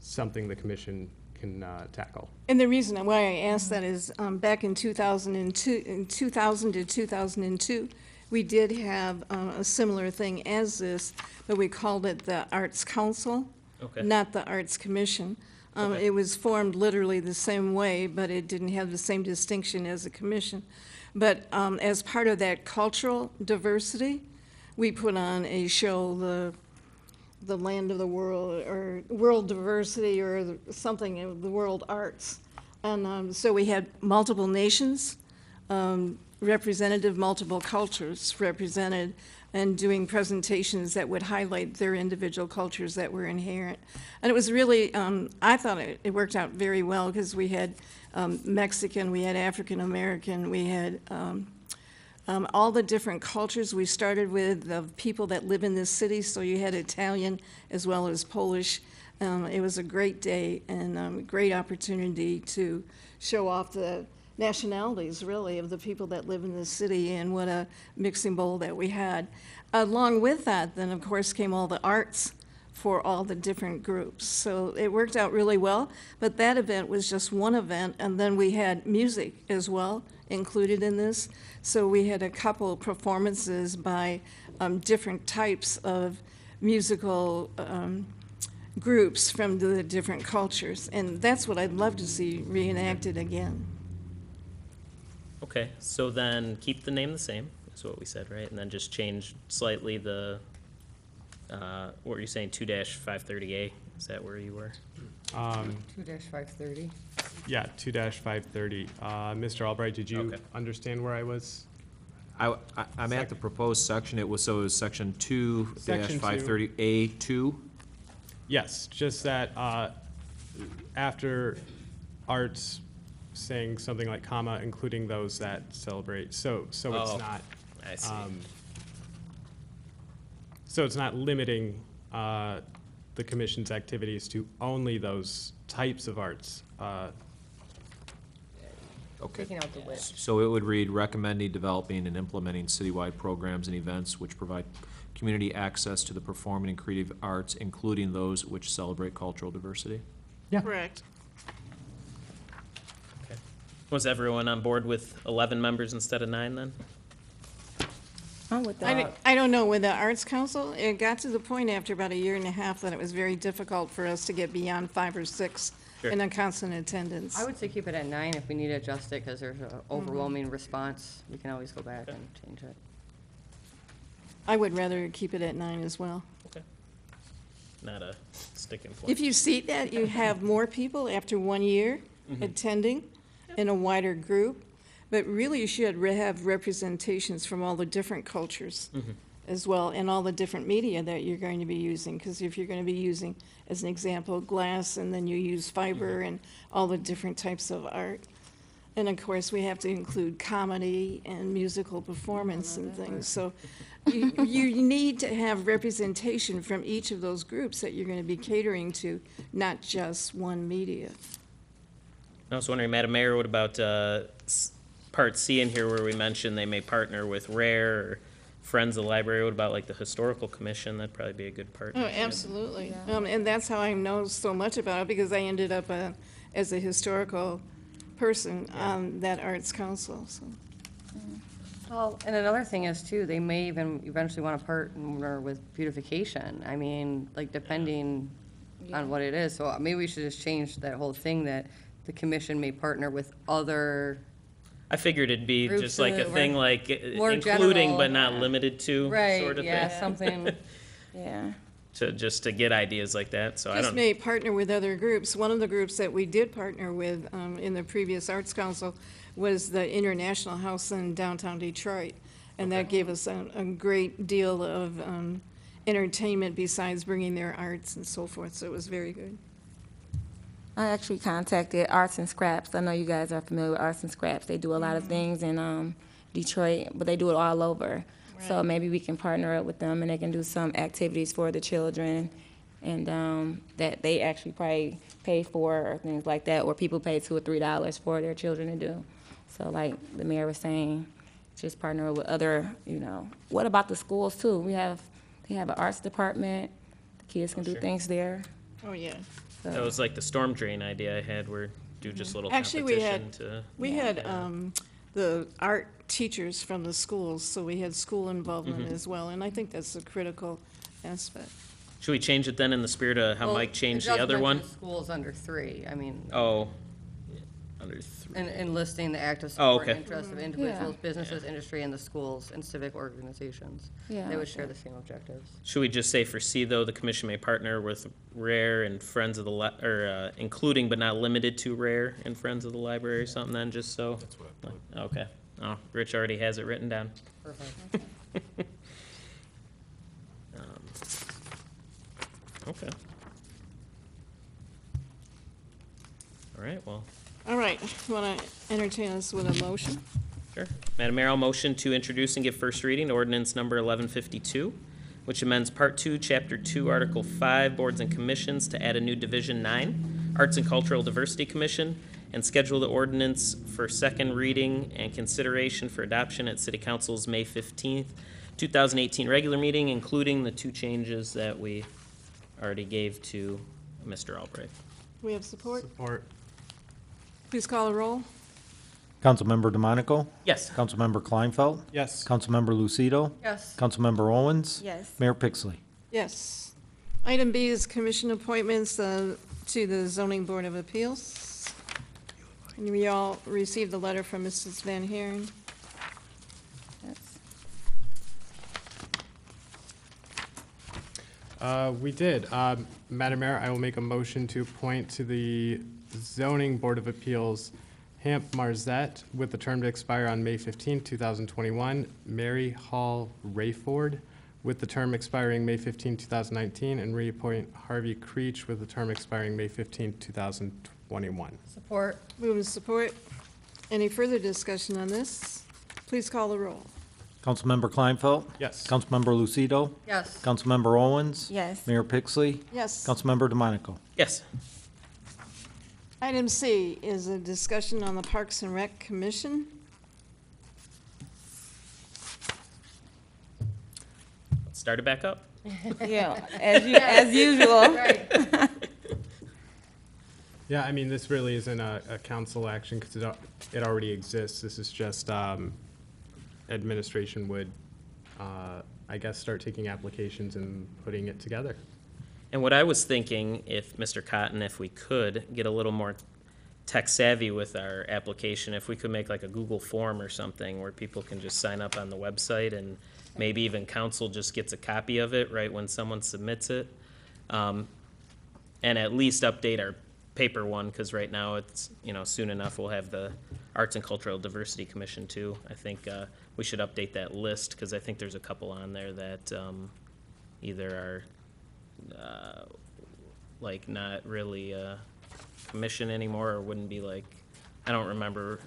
something the commission can tackle. And the reason why I asked that is back in 2000 to 2002, we did have a similar thing as this, but we called it the Arts Council, Okay. not the Arts Commission. Okay. It was formed literally the same way, but it didn't have the same distinction as a commission. But as part of that cultural diversity, we put on a show, the Land of the World, or World Diversity, or something, of the World Arts. And so we had multiple nations, multiple cultures represented, and doing presentations that would highlight their individual cultures that were inherent. And it was really, I thought it worked out very well, because we had Mexican, we had African American, we had all the different cultures. We started with the people that live in this city, so you had Italian as well as Polish. It was a great day and a great opportunity to show off the nationalities, really, of the people that live in this city, and what a mixing bowl that we had. Along with that, then, of course, came all the arts for all the different groups. So it worked out really well, but that event was just one event, and then we had music as well included in this. So we had a couple performances by different types of musical groups from the different cultures, and that's what I'd love to see reenacted again. Okay, so then keep the name the same, is what we said, right? And then just change slightly the, what were you saying, 2-530A? Is that where you were? 2-530. Yeah, 2-530. Mr. Albright, did you Okay. understand where I was? I'm at the proposed section. It was section Section 2-530A2. Yes, just that after arts, saying something like comma, including those that celebrate. So it's Oh, not. I see. So it's not limiting the commission's activities to only those types of arts. Okay. Taking out the which. So it would read, recommending, developing, and implementing citywide programs and events which provide community access to the performing and creative arts, including those which celebrate cultural diversity. Correct. Okay. Was everyone on board with 11 members instead of 9 then? I'm with that. I don't know, with the Arts Council, it got to the point after about a year and a half that it was very difficult for us to get beyond 5 or 6 Sure. in a constant attendance. I would say keep it at 9. If we need to adjust it because there's an overwhelming response, we can always go back and change it. I would rather keep it at 9 as well. Okay. Not a sticking point. If you see that you have more people after 1 year attending in a wider group, but really you should have representations from all the different cultures as well, and all the different media that you're going to be using. Because if you're going to be using, as an example, glass, and then you use fiber and all the different types of art. And of course, we have to include comedy and musical performance and things. So you need to have representation from each of those groups that you're going to be catering to, not just one media. I was wondering, Madam Mayor, what about Part C in here where we mentioned they may partner with RARE or Friends of the Library? What about like the Historical Commission? That'd probably be a good Oh, partnership. absolutely. And that's how I know so much about it, because I ended up as a historical person on that Arts Council, so. Well, and another thing is too, they may even eventually want to partner with beautification. I mean, like depending on what it is. So maybe we should just change that whole thing that the commission may partner with other, I figured it'd be Groups just like a that thing were like more including general, but not yeah. limited to right, sort of yeah, thing. something. Yeah. Just to get ideas like that. So I Just don't. may partner with other groups. One of the groups that we did partner with in the previous Arts Council was the International House in downtown Detroit. And that gave us a great deal of entertainment besides bringing their arts and so forth, so it was very good. I actually contacted Arts and Scraps. I know you guys are familiar with Arts and Scraps. They do a lot of things in Detroit, but they do it all over. So maybe we can partner up with them and they can do some activities for the children and that they actually probably pay for or things like that, or people pay $2 or $3 for their children to do. So like the mayor was saying, just partner with other, What about the schools too? They have an arts department. The kids can do sure. things there. Oh, yeah. So. That was like the storm drain idea I had, where do just a little Actually, competition we had the art teachers from the schools, so we had school involvement as well, and I think that's a critical aspect. Should we change it then in the spirit of how Well, Mike changed it does the other one? mention Schools under 3, I mean, Oh, under 3. and enlisting the active Oh, support okay. interests of individuals, Yeah. businesses, industry, and the schools and civic organizations. Yeah, They would okay. share the same objectives. Should we just say for C though, the commission may partner with RARE and Friends of the including but not limited to RARE and Friends of the Library or something then, just so? That's what I thought. Okay. Oh, Rich already has it written down. Perfect. Okay. All right, well, All right, you want to entertain us with a motion? sure. Madam Mayor, I'll motion to introduce and give first reading to ordinance number 1152, which amends Part 2, Chapter 2, Article 5, Boards and Commissions to add a new Division 9, Arts and Cultural Diversity Commission, and schedule the ordinance for second reading and consideration for adoption at City Council's May 15th, 2018 regular meeting, including the 2 changes that we already gave to Mr. Albright. We have support. Support. Please call a roll. Councilmember DeMonico? Yes. Councilmember Kleinfeld? Yes. Councilmember Lucido? Yes. Councilmember Owens? Yes. Mayor Pixley? Yes. Item B is commission appointments to the Zoning Board of Appeals. And we all received the letter from Mrs. Van Heeren. We did. Madam Mayor, I will make a motion to appoint to the Zoning Board of Appeals Hamp Marzette with the term to expire on May 15, 2021, Mary Hall Rayford with the term expiring May 15, 2019, and reappoint Harvey Creech with the term expiring May 15, 2021. Support. Move and support. Any further discussion on this? Please call the roll. Councilmember Kleinfeld? Yes. Councilmember Lucido? Yes. Councilmember Owens? Yes. Mayor Pixley? Yes. Councilmember DeMonico? Yes. Item C is a discussion on the Parks and Rec Commission. Let's start it back up. Yeah, as usual. Right. Yeah, I mean, this really isn't a council action because it already exists. This is just administration would, I guess, start taking applications and putting it together. And what I was thinking, if Mr. Cotton, if we could get a little more tech savvy with our application, if we could make like a Google form or something where people can just sign up on the website and maybe even council just gets a copy of it right when someone submits it. And at least update our paper one, because right now it's, soon enough we'll have the Arts and Cultural Diversity Commission too. I think we should update that list because I think there's a couple on there that either are like not really a commission anymore or wouldn't be like, I don't remember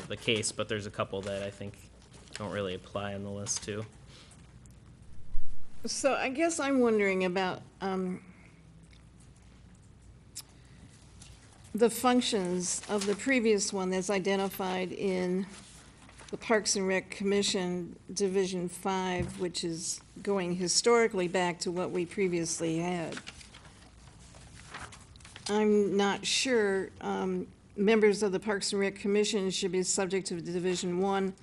the case, but there's a couple that I think don't really apply on the list too. So I guess I'm wondering about the functions of the previous one that's identified in the Parks and Rec Commission Division 5, which is going historically back to what we previously had. I'm not sure members of the Parks and Rec Commission should be subject to Division 1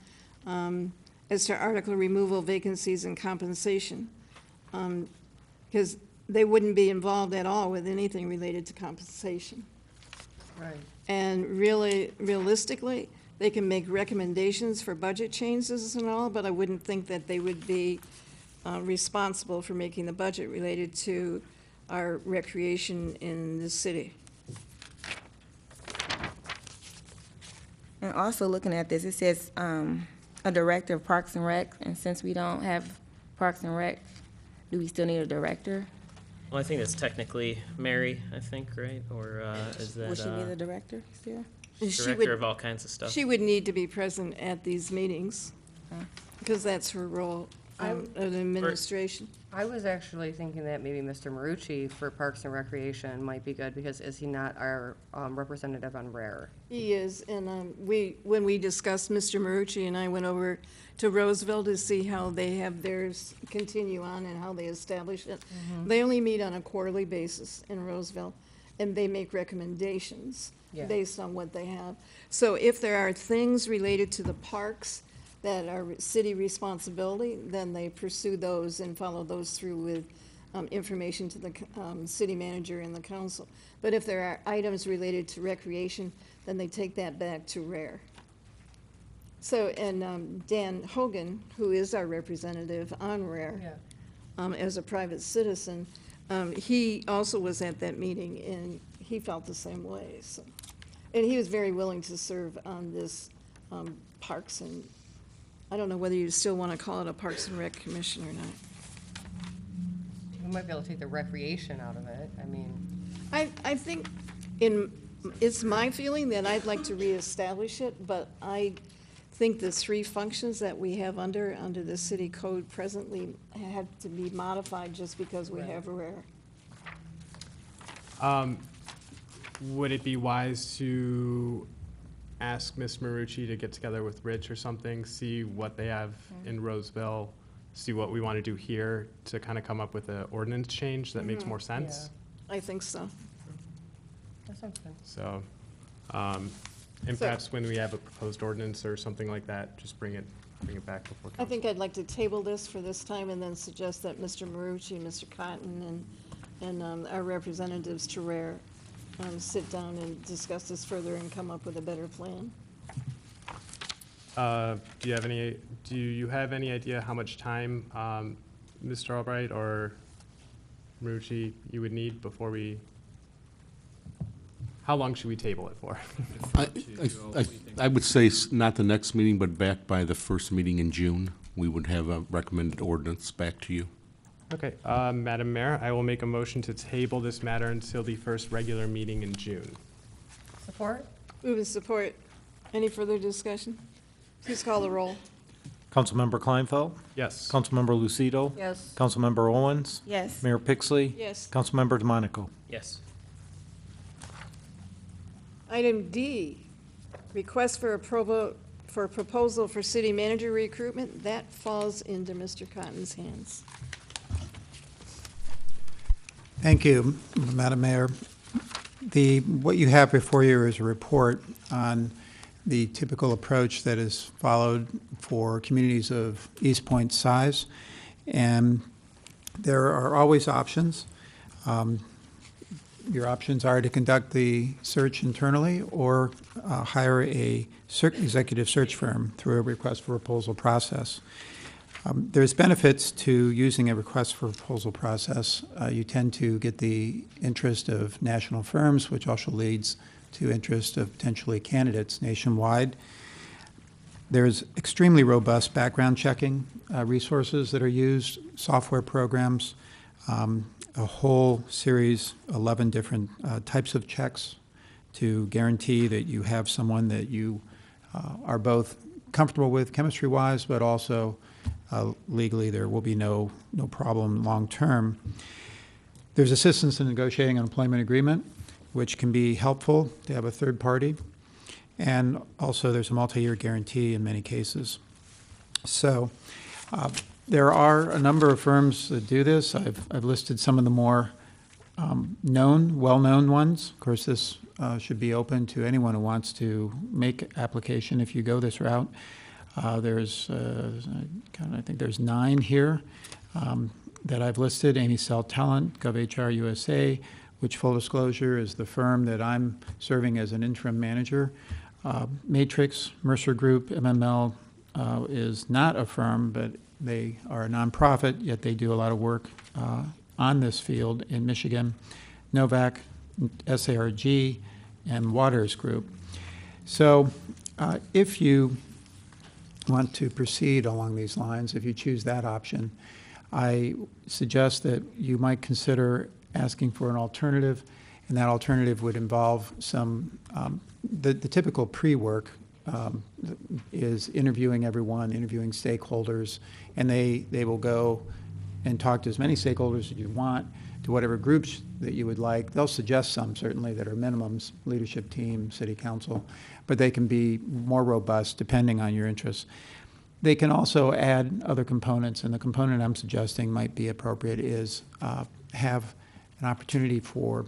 as to article removal, vacancies, and compensation, because they wouldn't be involved at all with anything related to compensation. Right. And really, realistically, they can make recommendations for budget changes and all, but I wouldn't think that they would be responsible for making the budget related to our recreation in the city. And also looking at this, it says a director of Parks and Rec, and since we don't have Parks and Rec, do we still need a director? Well, I think that's technically Mary, I think, right? Or is that Would she be the director still? director of all kinds of stuff? She would need to be present at these meetings, because that's her role of administration. I was actually thinking that maybe Mr. Marucci for Parks and Recreation might be good, because is he not our representative on RARE? He is, and when we discussed, Mr. Marucci and I went over to Roseville to see how they have theirs continue on and how they establish it. They only meet on a quarterly basis in Roseville, and they make recommendations based on what they have. So if there are things related to the parks that are city responsibility, then they pursue those and follow those through with information to the city manager and the council. But if there are items related to recreation, then they take that back to RARE. So, and Dan Hogan, who is our representative on RARE, as a private citizen, he also was at that meeting, and he felt the same way. So, and he was very willing to serve on this parks and, I don't know whether you still want to call it a Parks and Rec Commission or not. We might be able to take the recreation out of it, I mean. I think it's my feeling that I'd like to reestablish it, but I think the three functions that we have under the city code presently have to be modified just because we have RARE. Would it be wise to ask Ms. Marucci to get together with Rich or something, see what they have in Roseville, see what we want to do here to kind of come up with an ordinance change that makes more sense. I think so. That sounds good. So, and So- perhaps when we have a proposed ordinance or something like that, just bring it back before I council. think I'd like to table this for this time and then suggest that Mr. Marucci, Mr. Cotton, and our representatives to Rare sit down and discuss this further and come up with a better plan. Do you have any idea how much time, Mr. Albright or Marucci, you would need before how long should we table it for? I would say not the next meeting, but back by the first meeting in June, we would have a recommended ordinance back to you. Okay, Madam Mayor, I will make a motion to table this matter until the first regular meeting in June. Support? Move and support. Any further discussion? Please call the roll. Councilmember Kleinfeld? Yes. Councilmember Lucido? Yes. Councilmember Owens? Yes. Mayor Pixley? Yes. Councilmember DeMonico? Yes. Item D, request for approval for proposal for city manager recruitment. That falls into Mr. Cotton's hands. Thank you, Madam Mayor. What you have before you is a report on the typical approach that is followed for communities of Eastpointe size. And there are always options. Your options are to conduct the search internally or hire a executive search firm through a request for proposal process. There's benefits to using a request for proposal process. You tend to get the interest of national firms, which also leads to interest of potentially candidates nationwide. There's extremely robust background checking resources that are used, software programs, a whole series, 11 different types of checks to guarantee that you have someone that you are both comfortable with chemistry-wise, but also legally there will be no problem long-term. There's assistance in negotiating an employment agreement, which can be helpful to have a third party. And also there's a multi-year guarantee in many cases. So there are a number of firms that do this. I've listed some of the more well-known ones. Of course, this should be open to anyone who wants to make application if you go this route. I think there's 9 here that I've listed. Amy Cell Talent, GovHR USA, which, full disclosure, is the firm that I'm serving as an interim manager. Matrix, Mercer Group, MML is not a firm, but they are a nonprofit, yet they do a lot of work on this field in Michigan. Novak, SARG, and Waters Group. So if you want to proceed along these lines, if you choose that option, I suggest that you might consider asking for an alternative, and that alternative would involve some, the typical pre-work is interviewing everyone, interviewing stakeholders, and they will go and talk to as many stakeholders as you want, to whatever groups that you would like. They'll suggest some, certainly, that are minimums, leadership team, city council, but they can be more robust depending on your interests. They can also add other components, and the component I'm suggesting might be appropriate is have an opportunity for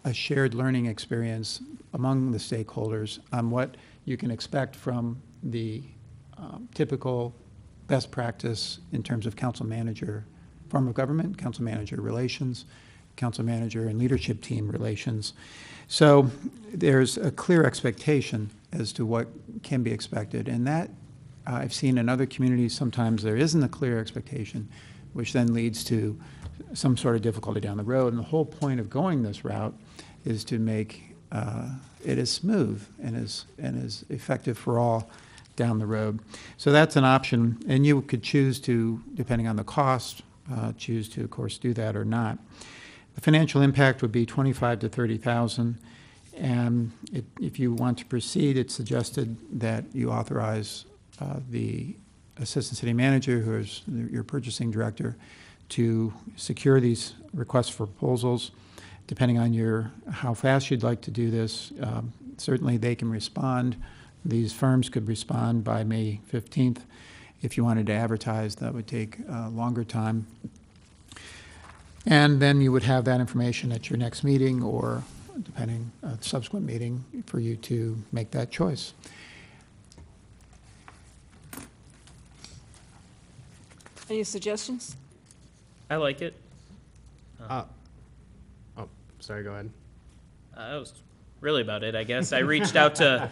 a shared learning experience among the stakeholders on what you can expect from the typical best practice in terms of council manager form of government, council manager relations, council manager and leadership team relations. So there's a clear expectation as to what can be expected, and that I've seen in other communities sometimes there isn't a clear expectation, which then leads to some sort of difficulty down the road. And the whole point of going this route is to make it as smooth and as effective for all down the road. So that's an option, and you could choose to, depending on the cost, choose to, of course, do that or not. The financial impact would be $25,000 to $30,000, and if you want to proceed, it's suggested that you authorize the assistant city manager, who is your purchasing director, to secure these requests for proposals. Depending on how fast you'd like to do this, certainly they can respond. These firms could respond by May 15th, If you wanted to advertise, that would take longer time. And then you would have that information at your next meeting or, depending, subsequent meeting for you to make that choice. Any suggestions? I like it. Oh, sorry, go ahead. That was really about it, I guess. I reached out to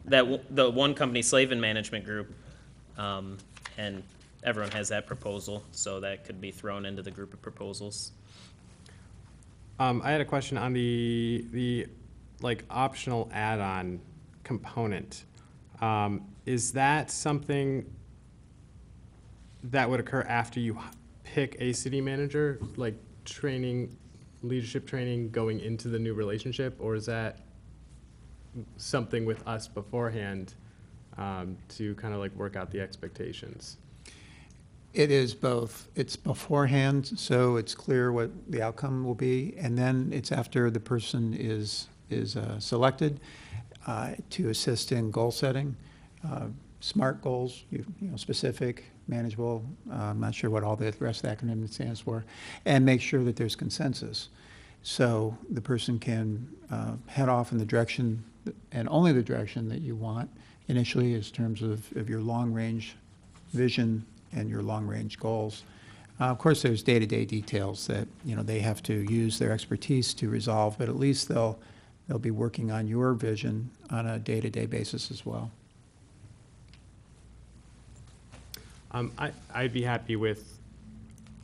the one company, Slavin Management Group, and everyone has that proposal, so that could be thrown into the group of proposals. I had a question on the like optional add-on component. Is that something that would occur after you pick a city manager, like training, leadership training going into the new relationship, or is that something with us beforehand to kind of like work out the expectations? It is both. It's beforehand, so it's clear what the outcome will be, and then it's after the person is selected to assist in goal setting, SMART goals, specific, manageable. I'm not sure what all the rest of the acronym stands for, and make sure that there's consensus, so the person can head off in the direction and only the direction that you want initially, in terms of your long-range vision and your long-range goals. Of course, there's day-to-day details that they have to use their expertise to resolve, but at least they'll be working on your vision on a day-to-day basis as well. I'd be happy with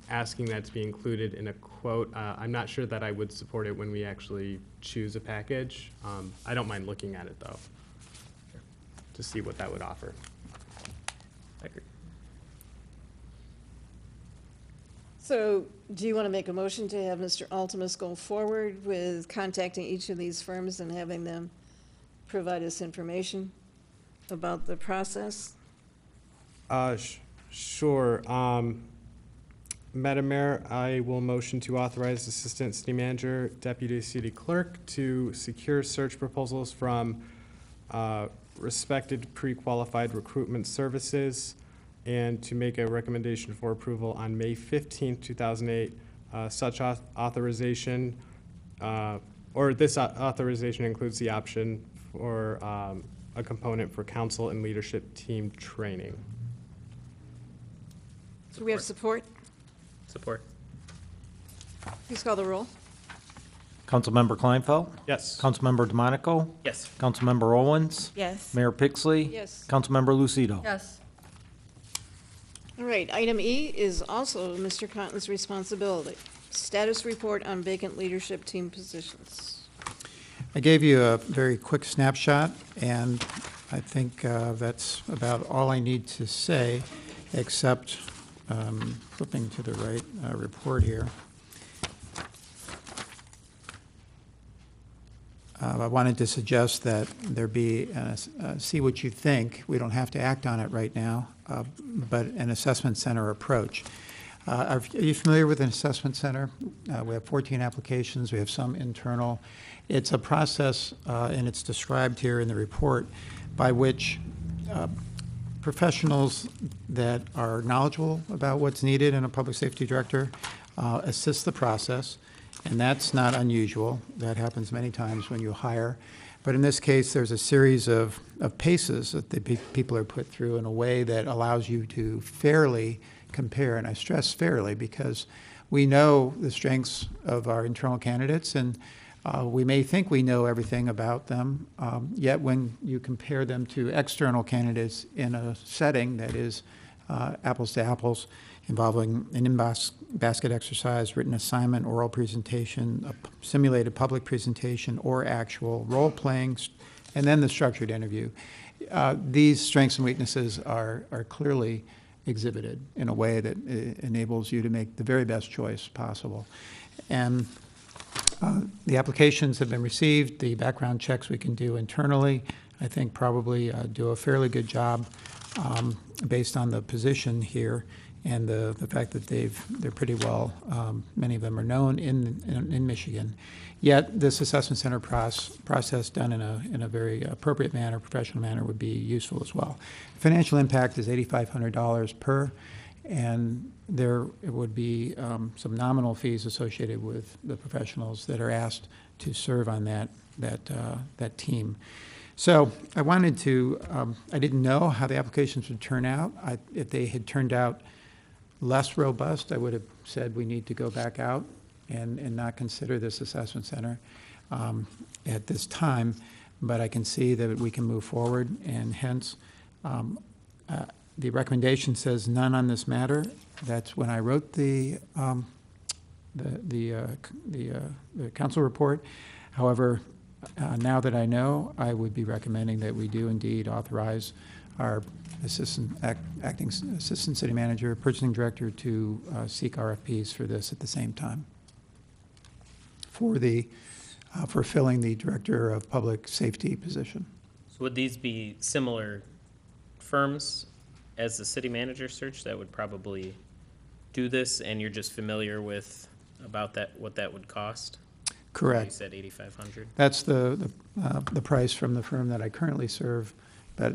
asking that to be included in a quote. I'm not sure that I would support it when we actually choose a package. I don't mind looking at it though, to see what that would offer. I agree. So do you want to make a motion to have Mr. Altimus go forward with contacting each of these firms and having them provide us information about the process? Sure. Madam Mayor, I will motion to authorize Assistant City Manager, Deputy City Clerk to secure search proposals from respected pre-qualified recruitment services and to make a recommendation for approval on May 15th, 2008. Such authorization, or this authorization includes the option for a component for council and leadership team training. So we have support? Support. Please call the roll. Councilmember Kleinfeld? Yes. Councilmember DeMonico? Yes. Councilmember Owens? Yes. Mayor Pixley? Yes. Councilmember Lucido? Yes. All right, item E is also Mr. Cotton's responsibility. Status report on vacant leadership team positions. I gave you a very quick snapshot, and I think that's about all I need to say, except flipping to the right report here. I wanted to suggest that there be, see what you think. We don't have to act on it right now, but an assessment center approach. Are you familiar with an assessment center? We have 14 applications. We have some internal. It's a process, and it's described here in the report, by which professionals that are knowledgeable about what's needed in a public safety director assist the process. And that's not unusual. That happens many times when you hire. But in this case, there's a series of paces that the people are put through in a way that allows you to fairly compare. And I stress fairly because we know the strengths of our internal candidates, and we may think we know everything about them, yet when you compare them to external candidates in a setting that is apples to apples, involving an in-basket exercise, written assignment, oral presentation, a simulated public presentation, or actual role-playing, and then the structured interview. These strengths and weaknesses are clearly exhibited in a way that enables you to make the very best choice possible. And the applications have been received. The background checks we can do internally, I think, probably do a fairly good job based on the position here. and the fact that they're pretty well, many of them are known in Michigan. Yet this assessment center process done in a very appropriate manner, professional manner, would be useful as well. Financial impact is $8,500 per, and there would be some nominal fees associated with the professionals that are asked to serve on that team. So I wanted to, I didn't know how the applications would turn out. If they had turned out less robust, I would have said we need to go back out and not consider this assessment center at this time. But I can see that we can move forward, and hence the recommendation says none on this matter. That's when I wrote the council report. However, now that I know, I would be recommending that we do indeed authorize our acting assistant city manager, purchasing director to seek RFPs for this at the same time for filling the director of public safety position. So would these be similar firms as the city manager search that would probably do this, and you're just familiar with about that, what that would cost? Correct. You said $8,500. That's the price from the firm that I currently serve, but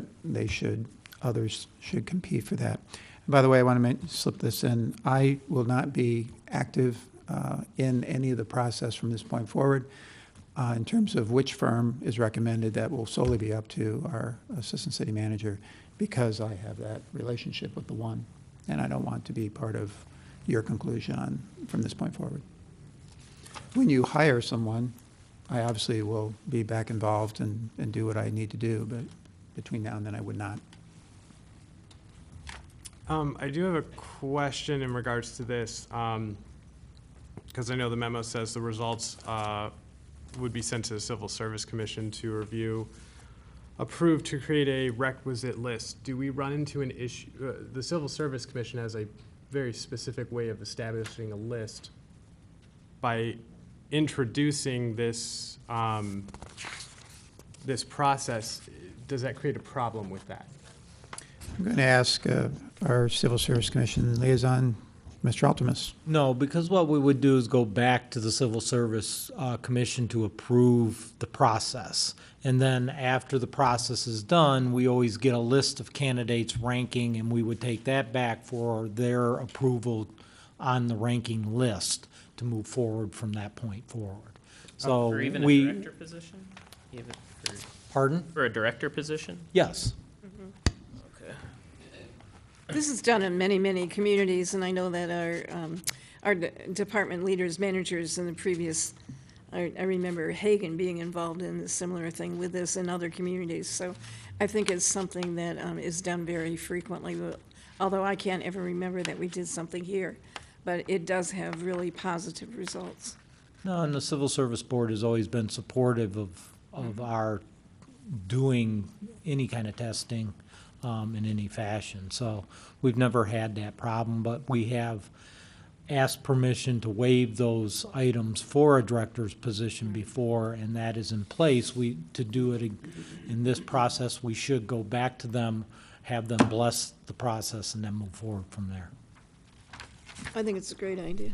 others should compete for that. And by the way, I want to slip this in. I will not be active in any of the process from this point forward. In terms of which firm is recommended, that will solely be up to our assistant city manager, because I have that relationship with the one, and I don't want to be part of your conclusion from this point forward. When you hire someone, I obviously will be back involved and do what I need to do, but between now and then I would not. I do have a question in regards to this, because I know the memo says the results would be sent to the Civil Service Commission to review, approved to create a requisite list. Do we run into an issue? The Civil Service Commission has a very specific way of establishing a list. By introducing this this process, does that create a problem with that? I'm going to ask our Civil Service Commission liaison, Mr. Altemus. No, because what we would do is go back to the Civil Service Commission to approve the process. And then after the process is done, we always get a list of candidates ranking, and we would take that back for their approval on the ranking list to move forward from that point forward. So For even a director position? Even for, Pardon? For a director position? Yes. Okay. This is done in many, many communities, and I know that our department leaders, managers in the previous, I remember Hagan being involved in a similar thing with this in other communities. So I think it's something that is done very frequently, although I can't ever remember that we did something here. But it does have really positive results. No, and the Civil Service Board has always been supportive of our doing any kind of testing in any fashion. So we've never had that problem, but we have asked permission to waive those items for a director's position before, and that is in place. To do it in this process, we should go back to them, have them bless the process, and then move forward from there. I think it's a great idea.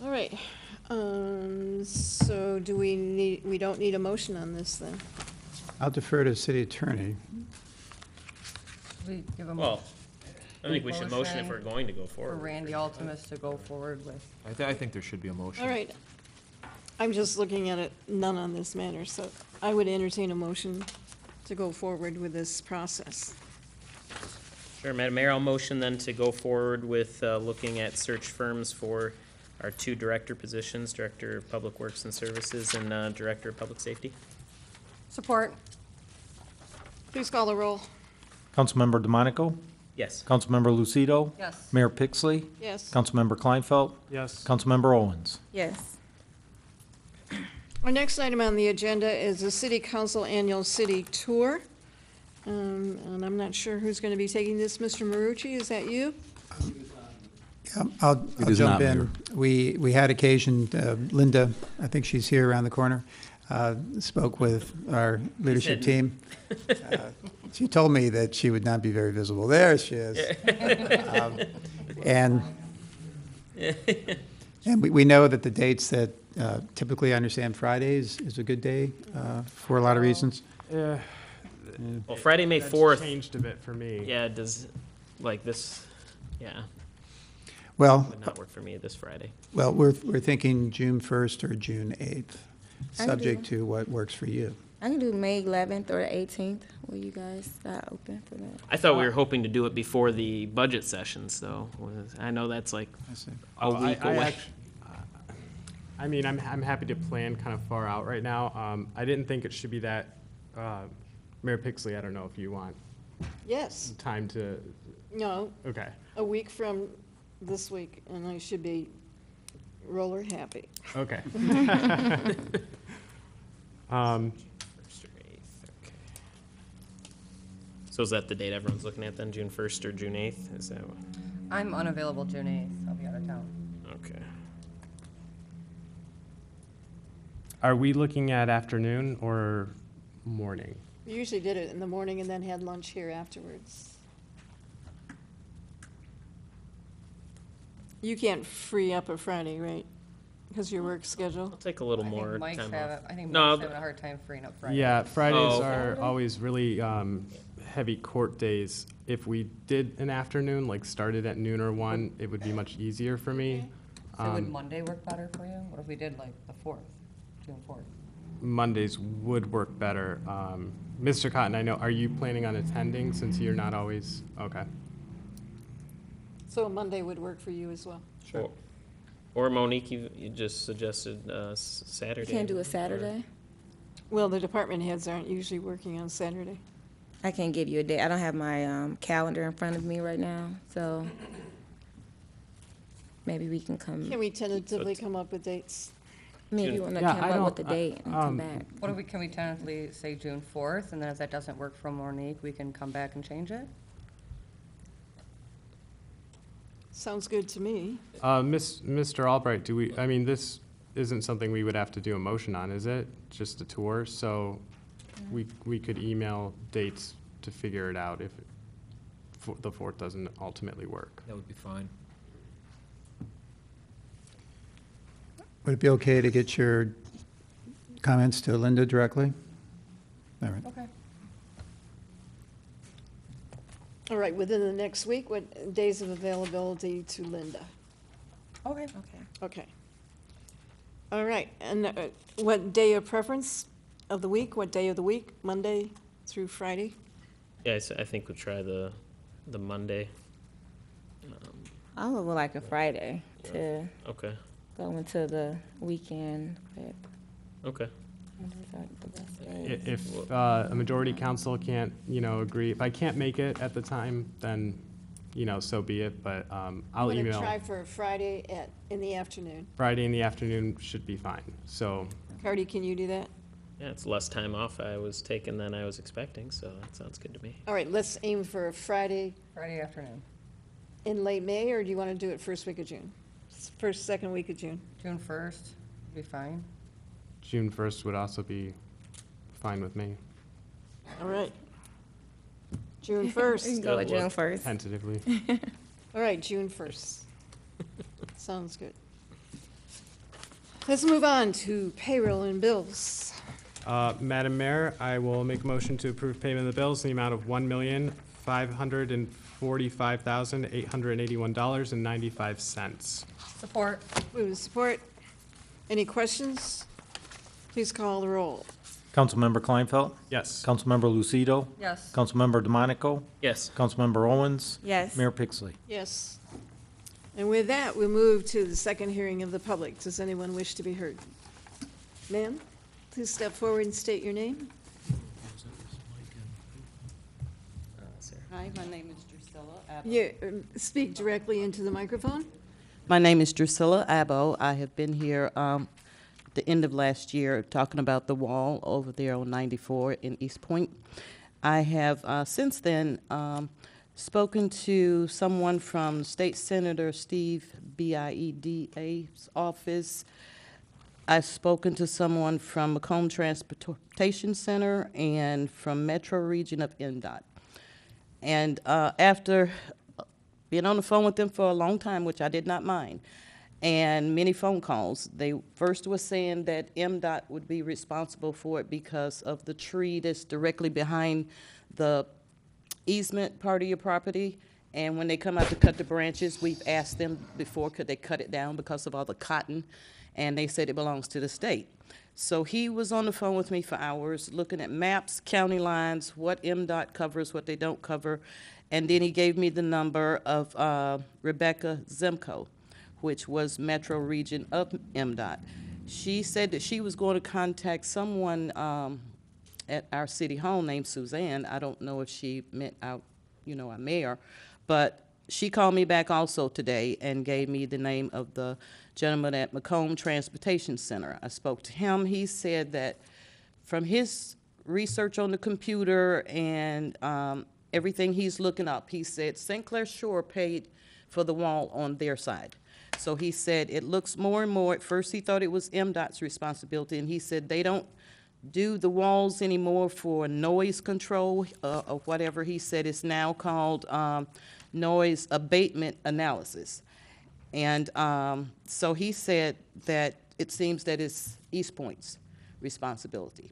All right. So we don't need a motion on this then? I'll defer to the city attorney. We give them Well, I think we should motion if Motion we're going to go for forward. Randy Altemus to go forward with. I think there should be a motion. All right. I'm just looking at it, none on this matter, so I would entertain a motion to go forward with this process. Sure, Madam Mayor, I'll motion then to go forward with looking at search firms for our two director positions, Director of Public Works and Services and Director of Public Safety. Support. Please call the roll. Councilmember DeMonico? Yes. Councilmember Lucido? Yes. Mayor Pixley? Yes. Councilmember Kleinfeld? Yes. Councilmember Owens? Yes. Our next item on the agenda is the City Council Annual City Tour. And I'm not sure who's going to be taking this. Mr. Marucci, is that you? Yeah, I'll is jump not, in. We had occasion, Linda, I think she's here around the corner. spoke with our leadership team. She told me that she would not be very visible. There she is. And we know that the dates that typically I understand Fridays is a good day for a lot of reasons. Yeah. Well, Friday, May That's 4th. changed a bit for me. Yeah, does, like this, yeah, Well, would not work for me this Friday. well, we're thinking June 1st or June 8th, I can do subject that. to what works for you. I can do May 11th or the 18th. Will you guys open for that? I thought we were hoping to do it before the budget sessions, though. I know that's like I see. a week away. I mean, I'm happy to plan kind of far out right now. I didn't think it should be that, Mayor Pixley, I don't know if you want Yes, time to, no, okay. a week from this week, and I should be roller happy. Okay. First or 8th, okay. So is that the date everyone's looking at then, June 1st or June 8th? Is that what? I'm unavailable June 8th. I'll be out of town. Okay. Are we looking at afternoon or morning? We usually did it in the morning and then had lunch here afterwards. You can't free up a Friday, right? Because your work schedule? I'll take a little more Mike's time have, off. I think No, Mike's having a hard time freeing up Friday. Yeah, Fridays Oh, okay. are always really heavy court days. If we did an afternoon, like started at noon or 1, it would be much easier for me. So would Monday work better for you? What if we did like the 4th, June 4th? Mondays would work better. Mr. Cotton, I know, are you planning on attending since you're not always, okay. So a Monday would work for you as well? Sure. Or Monique, you just suggested Saturday. Can't do a Saturday? Well, the department heads aren't usually working on Saturday. I can't give you a date. I don't have my calendar in front of me right now, so maybe we can come, Can we tentatively come up with dates? maybe you want to Yeah, come I up with don't- the date and come back. What if we, can we tentatively say June 4th, and then if that doesn't work for Monique, we can come back and change it? Sounds good to me. Mr. Albright, do we, I mean, this isn't something we would have to do a motion on, is it? Just a tour? So we could email dates to figure it out if the 4th doesn't ultimately work. That would be fine. Would it be okay to get your comments to Linda directly? All right. Okay. All right, within the next week, what days of availability to Linda? Okay. Okay. Okay. All right, and what day of preference of the week? What day of the week? Monday through Friday? Yeah, I think we'll try the Monday. I would like a Friday to Okay, go into the weekend with. okay. Those are the best days. If a majority council can't, agree, if I can't make it at the time, then, so be it, but I'll I'm gonna email. try for a Friday in the afternoon. Friday in the afternoon should be fine, so, Cardy, can you do that? Yeah, it's less time off I was taking than I was expecting, so that sounds good to me. All right, let's aim for a Friday Friday afternoon, in late May, or do you want to do it first week of June? First, second week of June? June 1st, be fine. June 1st would also be fine with me, All right. June We can 1st. go with Good June luck. 1st. tentatively. All right, June 1st. Sounds good. Let's move on to payroll and bills. Madam Mayor, I will make a motion to approve payment of the bills in the amount of $1,545,881.95. Support. Move with support. Any questions? Please call the roll. Councilmember Kleinfeld? Yes. Councilmember Lucido? Yes. Councilmember DeMonico? Yes. Councilmember Owens? Yes. Mayor Pixley? Yes. And with that, we move to the second hearing of the public. Does anyone wish to be heard? Ma'am, please step forward and state your name. Hi, my name is Drusilla Abbo. Speak directly into the microphone. My name is Drusilla Abbo. I have been here the end of last year talking about the wall over there on 94 in Eastpointe. I have since then spoken to someone from State Senator Steve Bieda's office I've spoken to someone from Macomb Transportation Center and from Metro Region of NDOT. And after being on the phone with them for a long time, which I did not mind, and many phone calls, they first were saying that MDOT would be responsible for it because of the tree that's directly behind the easement part of your property. And when they come out to cut the branches, we've asked them before, could they cut it down because of all the cotton? And they said it belongs to the state. So he was on the phone with me for hours, looking at maps, county lines, what MDOT covers, what they don't cover. And then he gave me the number of Rebecca Zemko, which was Metro Region of MDOT. She said that she was going to contact someone at our city hall named Suzanne. I don't know if she meant our mayor, but she called me back also today and gave me the name of the gentleman at Macomb Transportation Center. I spoke to him. He said that from his research on the computer and everything he's looking up, he said St. Clair Shore paid for the wall on their side. So he said it looks more and more, at first he thought it was MDOT's responsibility, and he said they don't do the walls anymore for noise control or whatever. He said it's now called noise abatement analysis. And so he said that it seems that it's Eastpointe's responsibility.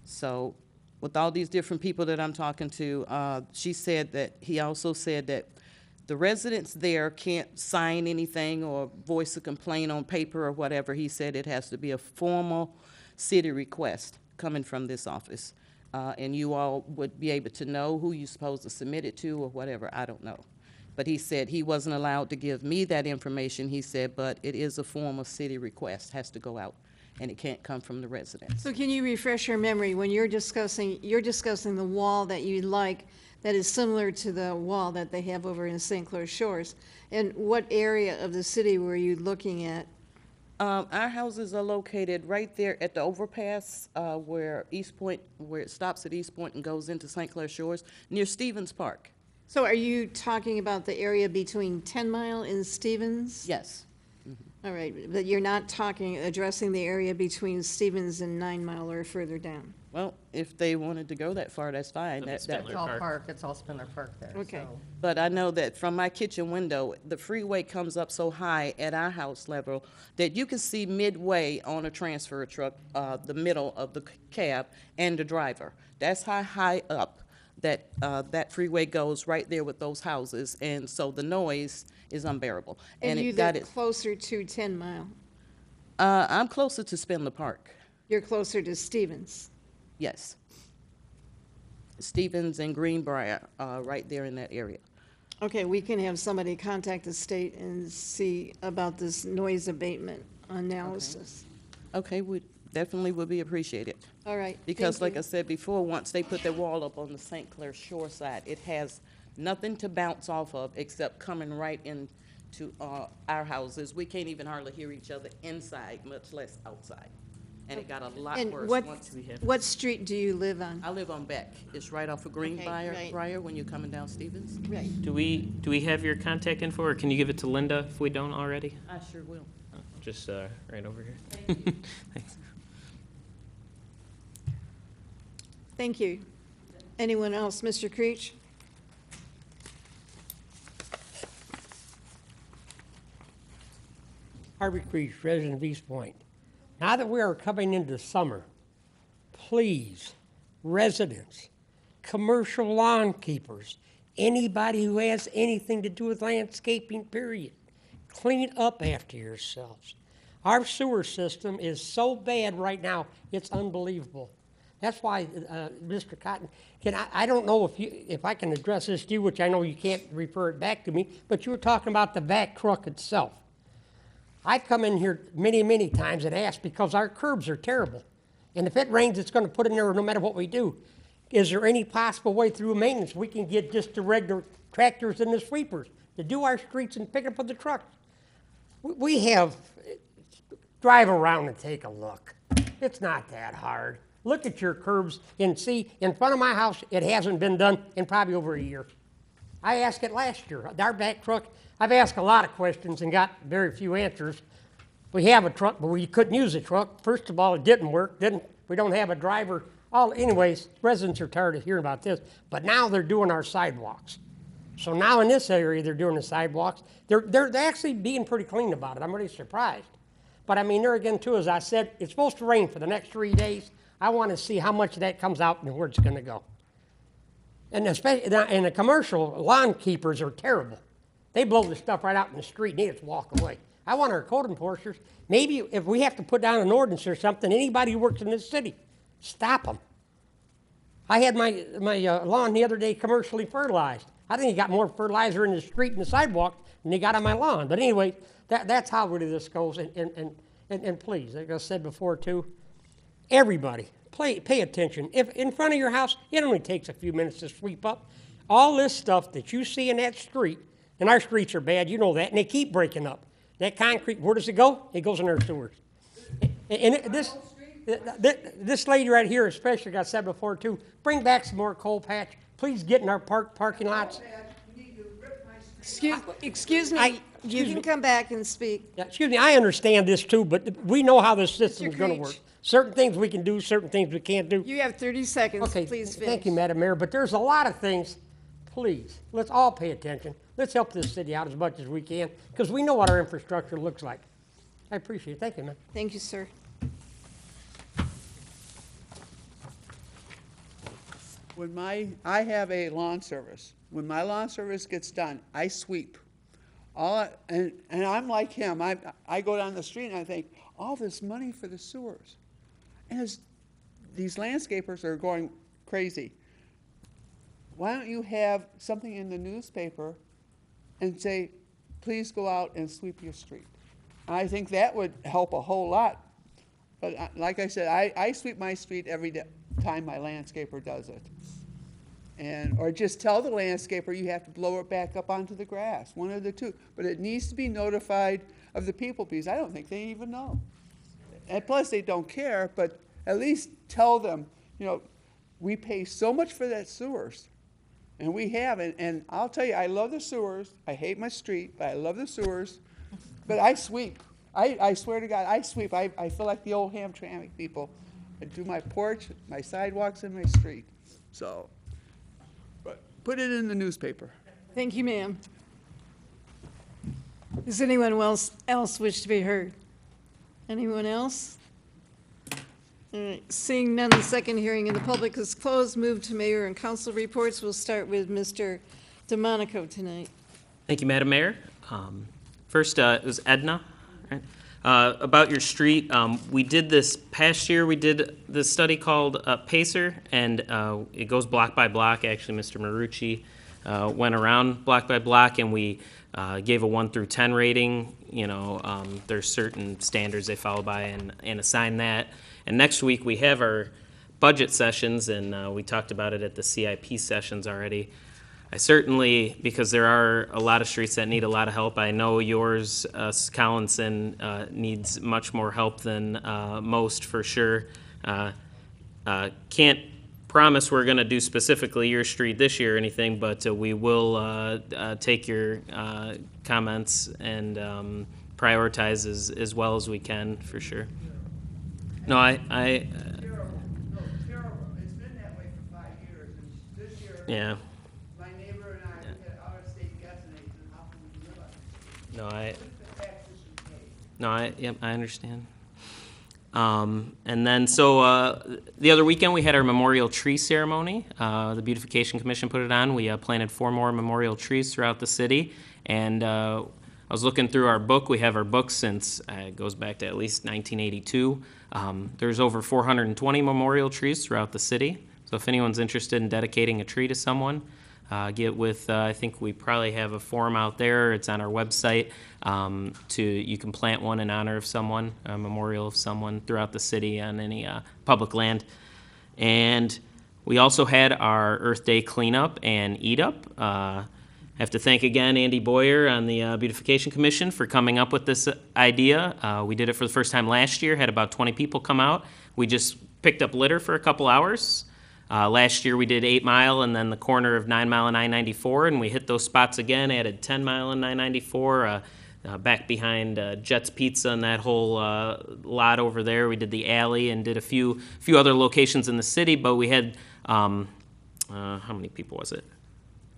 So with all these different people that I'm talking to, she said that he also said that the residents there can't sign anything or voice a complaint on paper or whatever. He said it has to be a formal city request coming from this office. And you all would be able to know who you're supposed to submit it to or whatever, I don't know. But he said he wasn't allowed to give me that information. He said, but it is a formal city request, has to go out, and it can't come from the residents. So can you refresh your memory when you're discussing the wall that you like that is similar to the wall that they have over in St. Clair Shores? And what area of the city were you looking at? Our houses are located right there at the overpass where Eastpointe, where it stops at Eastpointe and goes into St. Clair Shores, near Stevens Park. So are you talking about the area between 10 Mile and Stevens? Yes. All right, but you're not addressing the area between Stevens and 9 Mile or further down? Well, if they wanted to go that far, that's fine. It's all park, it's all Spindler Park there. Okay. So. But I know that from my kitchen window, the freeway comes up so high at our house level that you can see midway on a transfer truck, the middle of the cab and the driver. That's how high up that that freeway goes, right there with those houses, and so the noise is unbearable. And you it got live closer to 10 Mile? I'm closer to Spindler Park. You're closer to Stevens? Yes. Stevens and Greenbrier, right there in that area. Okay, we can have somebody contact the state and see about this noise abatement analysis. Okay, we definitely would be appreciated. All right. Because thank like I said before, once they put their wall up on the St. Clair Shore side, it has nothing to bounce off of except coming right into our houses. We can't even hardly hear each other inside, much less outside. And it got a lot And worse what, once we hit. what street do you live on? I live on Beck. It's right off of Greenbrier, right. Briar, when you're coming down Stevens. Right. Do we have your contact info, or can you give it to Linda if we don't already? I sure will. Just right over here. Thanks. Thank you. Anyone else? Mr. Creech? Harvey Creech, resident of Eastpointe. Now that we are coming into summer, please, residents, commercial lawn keepers, anybody who has anything to do with landscaping, period, clean up after yourselves. Our sewer system is so bad right now, it's unbelievable. That's why, Mr. Cotton, I don't know if I can address this to you, which I know you can't refer it back to me, but you were talking about the vac truck itself. I've come in here many, many times and asked because our curbs are terrible. And if it rains, it's going to put in there no matter what we do. Is there any possible way through maintenance we can get just the regular tractors and the sweepers to do our streets and pick up with the trucks? We have, drive around and take a look. It's not that hard. Look at your curbs and see, in front of my house, it hasn't been done in probably over a year. I asked it last year. Our back truck, I've asked a lot of questions and got very few answers. We have a truck, but we couldn't use the truck. First of all, it didn't work. We don't have a driver. Anyways, residents are tired of hearing about this. But now they're doing our sidewalks. So now in this area, they're doing the sidewalks. They're actually being pretty clean about it. I'm really surprised. But I mean, there again, too, as I said, it's supposed to rain for the next 3 days. I want to see how much of that comes out and where it's going to go. And especially, and the commercial lawn keepers are terrible. They blow the stuff right out in the street and they just walk away. I want our code enforcers, maybe if we have to put down an ordinance or something, anybody who works in this city, stop them. I had my lawn the other day commercially fertilized. I think he got more fertilizer in the street and the sidewalk than he got on my lawn. But anyway, that's how really this goes. And please, like I said before too, everybody, pay attention. If in front of your house, it only takes a few minutes to sweep up. All this stuff that you see in that street, and our streets are bad, you know that, and they keep breaking up. That concrete, where does it go? It goes in our sewers. And this lady right here, especially, like I said before too, bring back some more coal patch. Please get in our parking lots. Excuse me, you can come back and speak. Yeah, excuse me, I understand this too, but we know how this system is going to Creech. work. Certain things we can do, certain things we can't do. You have 30 seconds, Okay, please finish. thank you, Madam Mayor, but there's a lot of things, please, let's all pay attention. Let's help this city out as much as we can, because we know what our infrastructure looks like. I appreciate it. Thank you, man. Thank you, sir. I have a lawn service. When my lawn service gets done, I sweep. And I'm like him. I go down the street and I think, all this money for the sewers. And these landscapers are going crazy. Why don't you have something in the newspaper and say, please go out and sweep your street? I think that would help a whole lot. But like I said, I sweep my street every time my landscaper does it. Or just tell the landscaper you have to blow it back up onto the grass, one of the two. But it needs to be notified of the people, because I don't think they even know. And plus, they don't care, but at least tell them, we pay so much for that sewers. And we have, and I'll tell you, I love the sewers. I hate my street, but I love the sewers. But I sweep. I swear to God, I sweep. I feel like the old Hamtramck people. I do my porch, my sidewalks, and my street. So, but put it in the newspaper. Thank you, ma'am. Does anyone else wish to be heard? Anyone else? All right, seeing none, the second hearing in the public is closed. Move to mayor and council reports. We'll start with Mr. DeMonico tonight. Thank you, Madam Mayor. First, it was Edna, right? About your street, we did this past year, we did this study called PACER, and it goes block by block. Actually, Mr. Marucci went around block by block, and we gave a 1 through 10 rating. There's certain standards they follow by and assign that. And next week, we have our budget sessions, and we talked about it at the CIP sessions already. I certainly, because there are a lot of streets that need a lot of help, I know yours, Collinson, needs much more help than most for sure. Can't promise we're going to do specifically your street this year or anything, but we will take your comments and prioritize as well as we can for sure. No, Terrible. It's been that way for 5 years, and this year, yeah. my neighbor and I, we had out-of-state gas and how can we live on it? No, The taxes we pay. No, I understand. And then, so the other weekend we had our memorial tree ceremony. The Beautification Commission put it on. We planted 4 more memorial trees throughout the city. And I was looking through our book. We have our book since it goes back to at least 1982. There's over 420 memorial trees throughout the city. So if anyone's interested in dedicating a tree to someone, get with, I think we probably have a form out there. It's on our website. You can plant one in honor of someone, a memorial of someone throughout the city on any public land. And we also had our Earth Day cleanup and eat up. I have to thank again Andy Boyer on the Beautification Commission for coming up with this idea. We did it for the first time last year, had about 20 people come out. We just picked up litter for a couple hours. Last year we did 8 Mile and then the corner of 9 Mile and I-94, and we hit those spots again, added 10 Mile and I-94. back behind Jet's Pizza and that whole lot over there. We did the alley and did a few other locations in the city, but we had, how many people was it?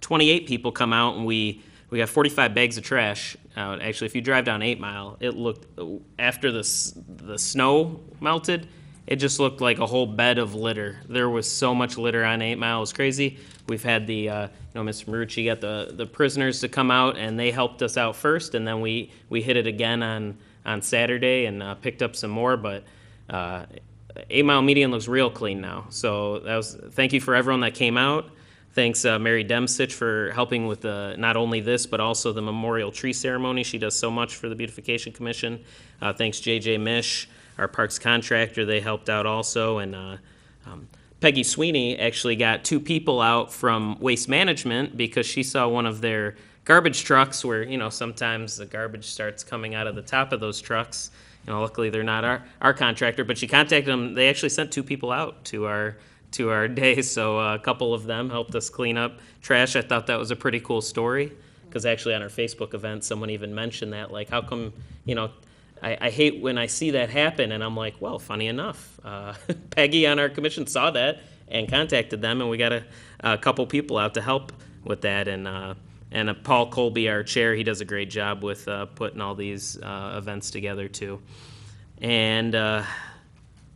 28 people come out, and we got 45 bags of trash out. Actually, if you drive down 8 Mile, it looked, after the snow melted, it just looked like a whole bed of litter. There was so much litter on 8 Mile, it was crazy. We've had Mr. Marucci got the prisoners to come out, and they helped us out first, and then we hit it again on Saturday and picked up some more, but 8 Mile Median looks real clean now. So thank you for everyone that came out. Thanks, Mary Demsich, for helping with not only this, but also the memorial tree ceremony. She does so much for the Beautification Commission. Thanks, J.J. Mish, our parks contractor. They helped out also. And Peggy Sweeney actually got 2 people out from Waste Management because she saw one of their garbage trucks where, sometimes the garbage starts coming out of the top of those trucks. Luckily they're not our contractor, but she contacted them. They actually sent 2 people out to our day, so a couple of them helped us clean up trash. I thought that was a pretty cool story, because actually on our Facebook event, someone even mentioned that, like, how come, I hate when I see that happen, and I'm like, well, funny enough, Peggy on our commission saw that and contacted them, and we got a couple people out to help with that, and Paul Colby, our chair, he does a great job with putting all these events together too. And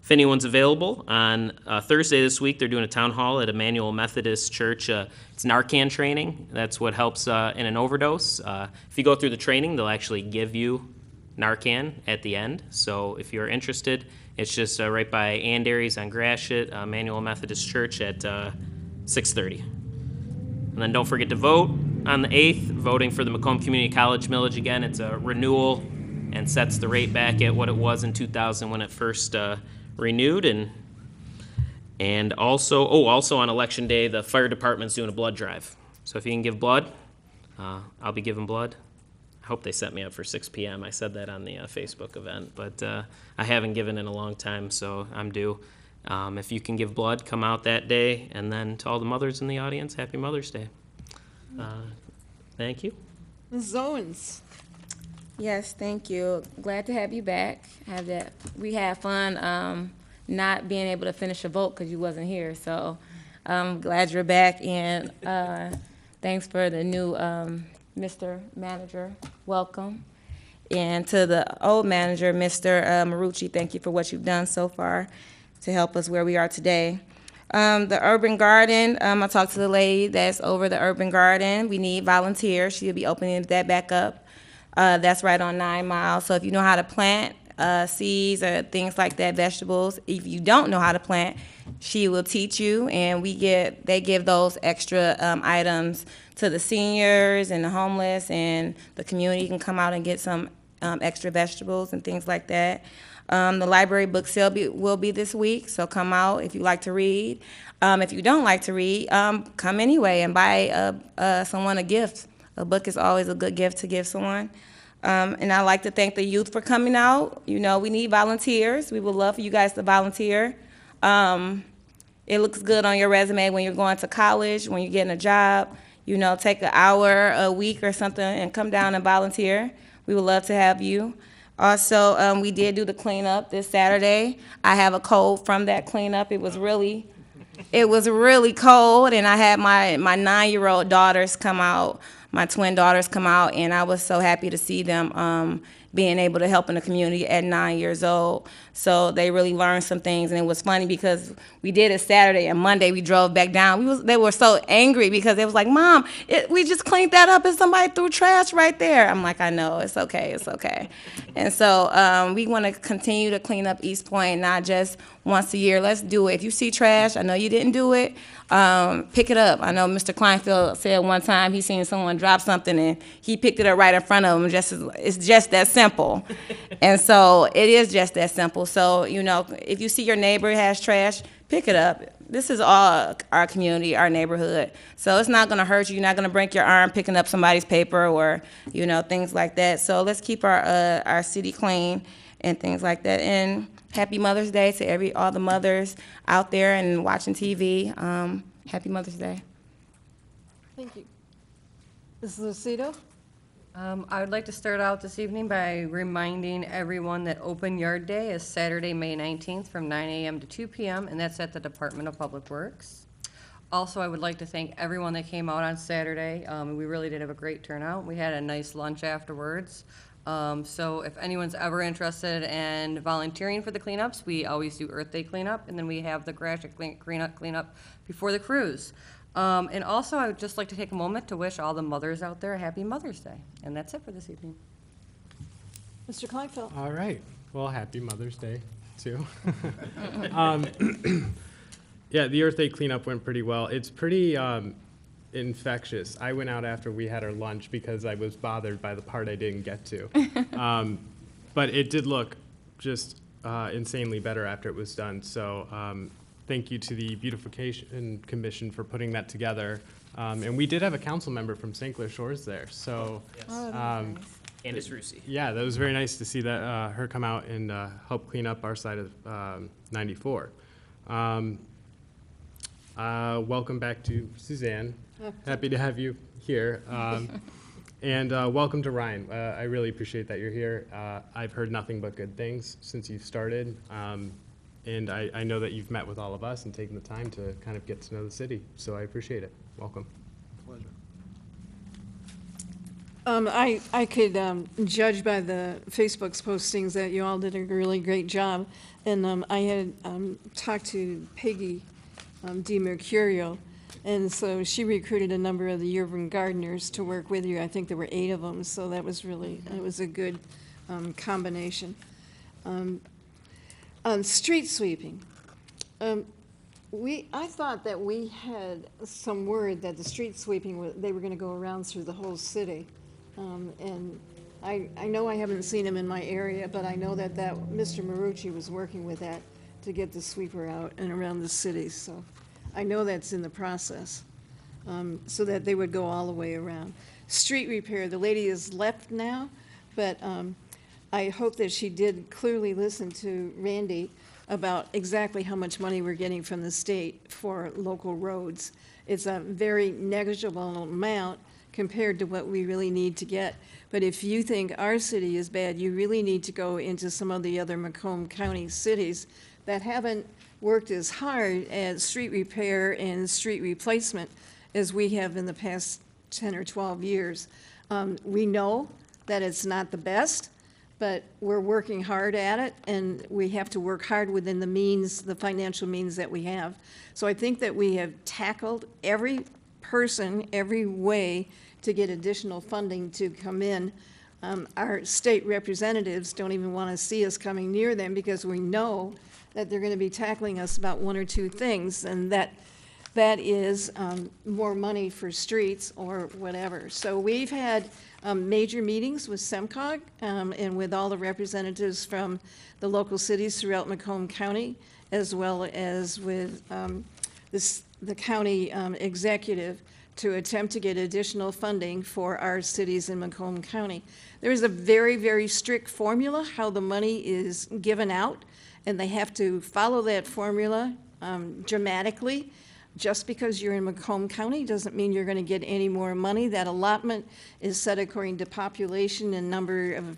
if anyone's available, on Thursday this week, they're doing a town hall at Emmanuel Methodist Church. It's Narcan training. That's what helps in an overdose. If you go through the training, they'll actually give you Narcan at the end. So if you're interested, it's just right by Andaries on Gratiot, Emmanuel Methodist Church at 6:30. And then don't forget to vote on the 8th, voting for the Macomb Community College millage again. It's a renewal and sets the rate back at what it was in 2000 when it first renewed. And also on election day, the fire department's doing a blood drive. So if you can give blood, I'll be giving blood. I hope they set me up for 6 p.m. I said that on the Facebook event, but I haven't given in a long time, so I'm due. If you can give blood, come out that day. And then to all the mothers in the audience, happy Mother's Day. Thank you. Ms. Owens. Yes, thank you. Glad to have you back. We had fun not being able to finish a vote because you wasn't here. So I'm glad you're back, and thanks for the new Mr. Manager. Welcome. And to the old manager, Mr. Marucci, thank you for what you've done so far to help us where we are today. The urban garden, I talked to the lady that's over the urban garden. We need volunteers. She'll be opening that back up. That's right on 9 Mile. So if you know how to plant seeds or things like that, vegetables, if you don't know how to plant, she will teach you, and they give those extra items to the seniors and the homeless, and the community can come out and get some extra vegetables and things like that. The library book sale will be this week, so come out if you like to read. If you don't like to read, come anyway and buy someone a gift. A book is always a good gift to give someone. And I'd like to thank the youth for coming out. We need volunteers. We would love for you guys to volunteer. It looks good on your resume when you're going to college, when you're getting a job. Take an hour a week or something and come down and volunteer. We would love to have you. Also, we did do the cleanup this Saturday. I have a cold from that cleanup. It was really cold, and I had my 9-year-old daughters come out, my twin daughters come out, and I was so happy to see them being able to help in the community at 9 years old. So they really learned some things, and it was funny because we did it Saturday, and Monday we drove back down. They were so angry because they was like, "Mom, we just cleaned that up and somebody threw trash right there." I'm like, "I know, it's okay, it's okay." And so we want to continue to clean up Eastpointe, not just once a year. Let's do it. If you see trash, I know you didn't do it, pick it up. I know Mr. Kleinfeld said one time he seen someone drop something and he picked it up right in front of him. It's just that simple. And so it is just that simple. So, if you see your neighbor has trash, pick it up. This is all our community, our neighborhood. So it's not going to hurt you. You're not going to break your arm picking up somebody's paper or, things like that. So let's keep our city clean and things like that. And happy Mother's Day to all the mothers out there and watching TV. Happy Mother's Day. Thank you. Ms. Lucido? I would like to start out this evening by reminding everyone that Open Yard Day is Saturday, May 19th from 9 a.m. to 2 p.m., and that's at the Department of Public Works. Also, I would like to thank everyone that came out on Saturday. We really did have a great turnout. We had a nice lunch afterwards. So if anyone's ever interested in volunteering for the cleanups, we always do Earth Day cleanup, and then we have the Gratiot cleanup before the cruise. And also, I would just like to take a moment to wish all the mothers out there a happy Mother's Day. And that's it for this evening. Mr. Kleinfeld? All right. Well, happy Mother's Day, too. Yeah, the Earth Day cleanup went pretty well. It's pretty infectious. I went out after we had our lunch because I was bothered by the part I didn't get to. But it did look just insanely better after it was done. So thank you to the Beautification Commission for putting that together. And we did have a council member from St. Clair Shores there. So Candace Rusi. yeah, that was very nice to see that her come out and help clean up our side of 94. Welcome back to Suzanne. Happy to have you here. And welcome to Ryan. I really appreciate that you're here. I've heard nothing but good things since you've started. And I know that you've met with all of us and taken the time to kind of get to know the city. So I appreciate it. Welcome. Pleasure. I could judge by the Facebook's postings that you all did a really great job. And I had talked to Peggy DiMercurio, and so she recruited a number of the year-round gardeners to work with you. I think there were 8 of them, so that was really, it was a good combination. On street sweeping, I thought that we had some word that the street sweeping, they were going to go around through the whole city. And I know I haven't seen him in my area, but I know that Mr. Marucci was working with that to get the sweeper out and around the city. So I know that's in the process, so that they would go all the way around. Street repair, the lady is left now, but I hope that she did clearly listen to Randy about exactly how much money we're getting from the state for local roads. It's a very negligible amount compared to what we really need to get. But if you think our city is bad, you really need to go into some of the other Macomb County cities that haven't worked as hard at street repair and street replacement as we have in the past 10 or 12 years. We know that it's not the best, but we're working hard at it, and we have to work hard within the means, the financial means that we have. So I think that we have tackled every person, every way to get additional funding to come in. Our state representatives don't even want to see us coming near them because we know that they're going to be tackling us about 1 or 2 things, and that is more money for streets or whatever. So we've had major meetings with SEMCOG and with all the representatives from the local cities throughout Macomb County, as well as with the county executive to attempt to get additional funding for our cities in Macomb County. There is a very, very strict formula how the money is given out, and they have to follow that formula dramatically. Just because you're in Macomb County doesn't mean you're going to get any more money. That allotment is set according to population and number of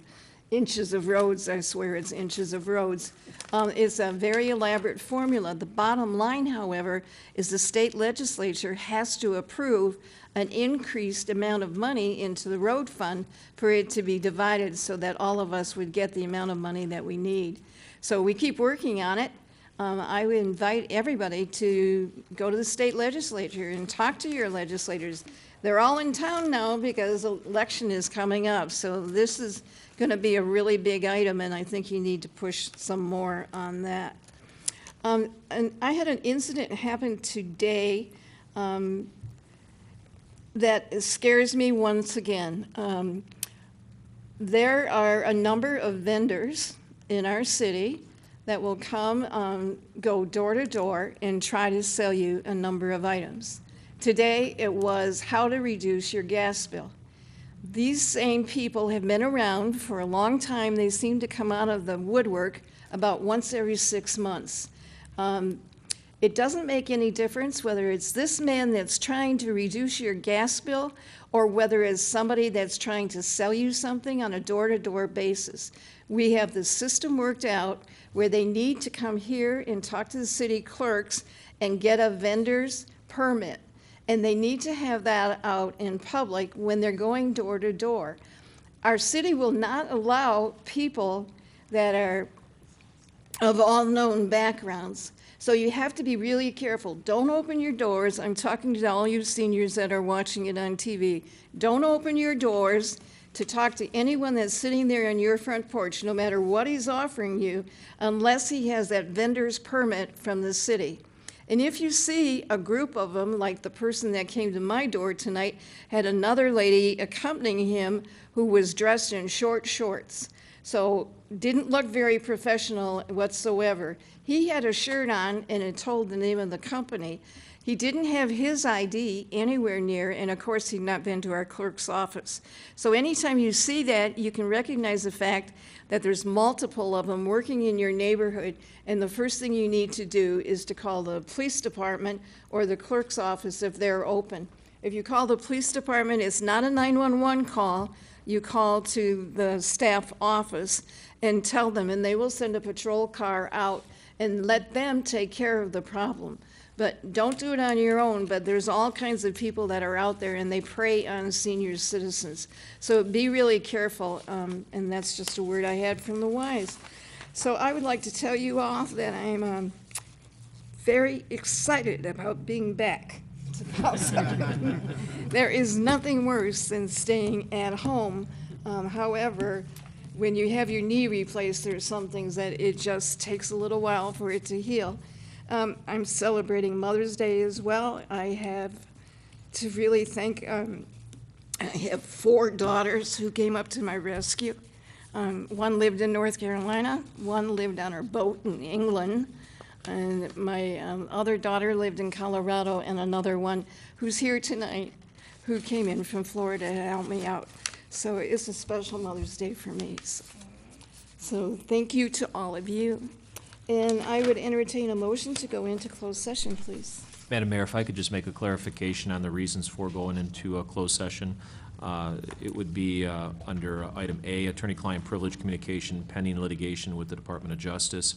inches of roads. I swear it's inches of roads. It's a very elaborate formula. The bottom line, however, is the state legislature has to approve an increased amount of money into the road fund for it to be divided so that all of us would get the amount of money that we need. So we keep working on it. I would invite everybody to go to the state legislature and talk to your legislators. They're all in town now because election is coming up. So this is going to be a really big item, and I think you need to push some more on that. And I had an incident happen today that scares me once again. There are a number of vendors in our city that will come, go door to door and try to sell you a number of items. Today it was how to reduce your gas bill. These same people have been around for a long time. They seem to come out of the woodwork about once every 6 months. It doesn't make any difference whether it's this man that's trying to reduce your gas bill or whether it's somebody that's trying to sell you something on a door-to-door basis. We have the system worked out where they need to come here and talk to the city clerks and get a vendor's permit. And they need to have that out in public when they're going door to door. Our city will not allow people that are of all known backgrounds. So you have to be really careful. Don't open your doors. I'm talking to all you seniors that are watching it on TV. Don't open your doors to talk to anyone that's sitting there on your front porch, no matter what he's offering you, unless he has that vendor's permit from the city. And if you see a group of them, like the person that came to my door tonight, had another lady accompanying him who was dressed in short shorts. So didn't look very professional whatsoever. He had a shirt on and it told the name of the company. He didn't have his ID anywhere near, and of course he'd not been to our clerk's office. So anytime you see that, you can recognize the fact that there's multiple of them working in your neighborhood, and the first thing you need to do is to call the police department or the clerk's office if they're open. If you call the police department, it's not a 911 call. You call to the staff office and tell them, and they will send a patrol car out and let them take care of the problem. But don't do it on your own, but there's all kinds of people that are out there and they prey on senior citizens. So be really careful, and that's just a word I had from the wise. So I would like to tell you all that I'm very excited about being back to Pausa. There is nothing worse than staying at home. However, when you have your knee replaced, there's some things that it just takes a little while for it to heal. I'm celebrating Mother's Day as well. I have to really thank, I have 4 daughters who came up to my rescue. One lived in North Carolina, one lived on her boat in England, and my other daughter lived in Colorado, and another one who's here tonight who came in from Florida to help me out. So it's a special Mother's Day for me. So thank you to all of you. And I would entertain a motion to go into closed session, please. Madam Mayor, if I could just make a clarification on the reasons for going into a closed session. It would be under item A, attorney-client privilege communication pending litigation with the Department of Justice.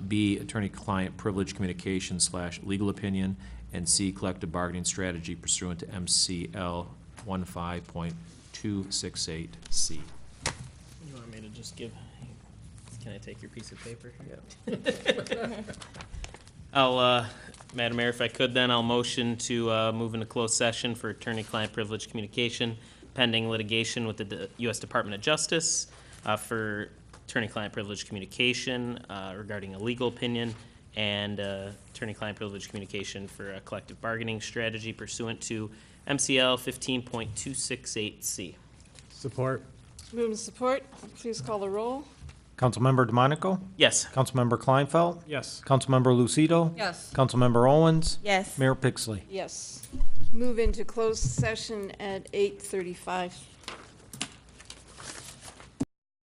B, attorney-client privilege communication / legal opinion. And C, collective bargaining strategy pursuant to MCL 15.268C. You want me to just give, can I take your piece of paper? Yeah. I'll, Madam Mayor, if I could then, I'll motion to move into closed session for attorney-client privilege communication pending litigation with the U.S. Department of Justice for attorney-client privilege communication regarding a legal opinion and attorney-client privilege communication for a collective bargaining strategy pursuant to MCL 15.268C. Support. Move and support. Please call the roll. Councilmember DeMonico? Yes. Councilmember Kleinfeld? Yes. Councilmember Lucido? Yes. Councilmember Owens? Yes. Mayor Pixley? Yes. Move into closed session at 8:35.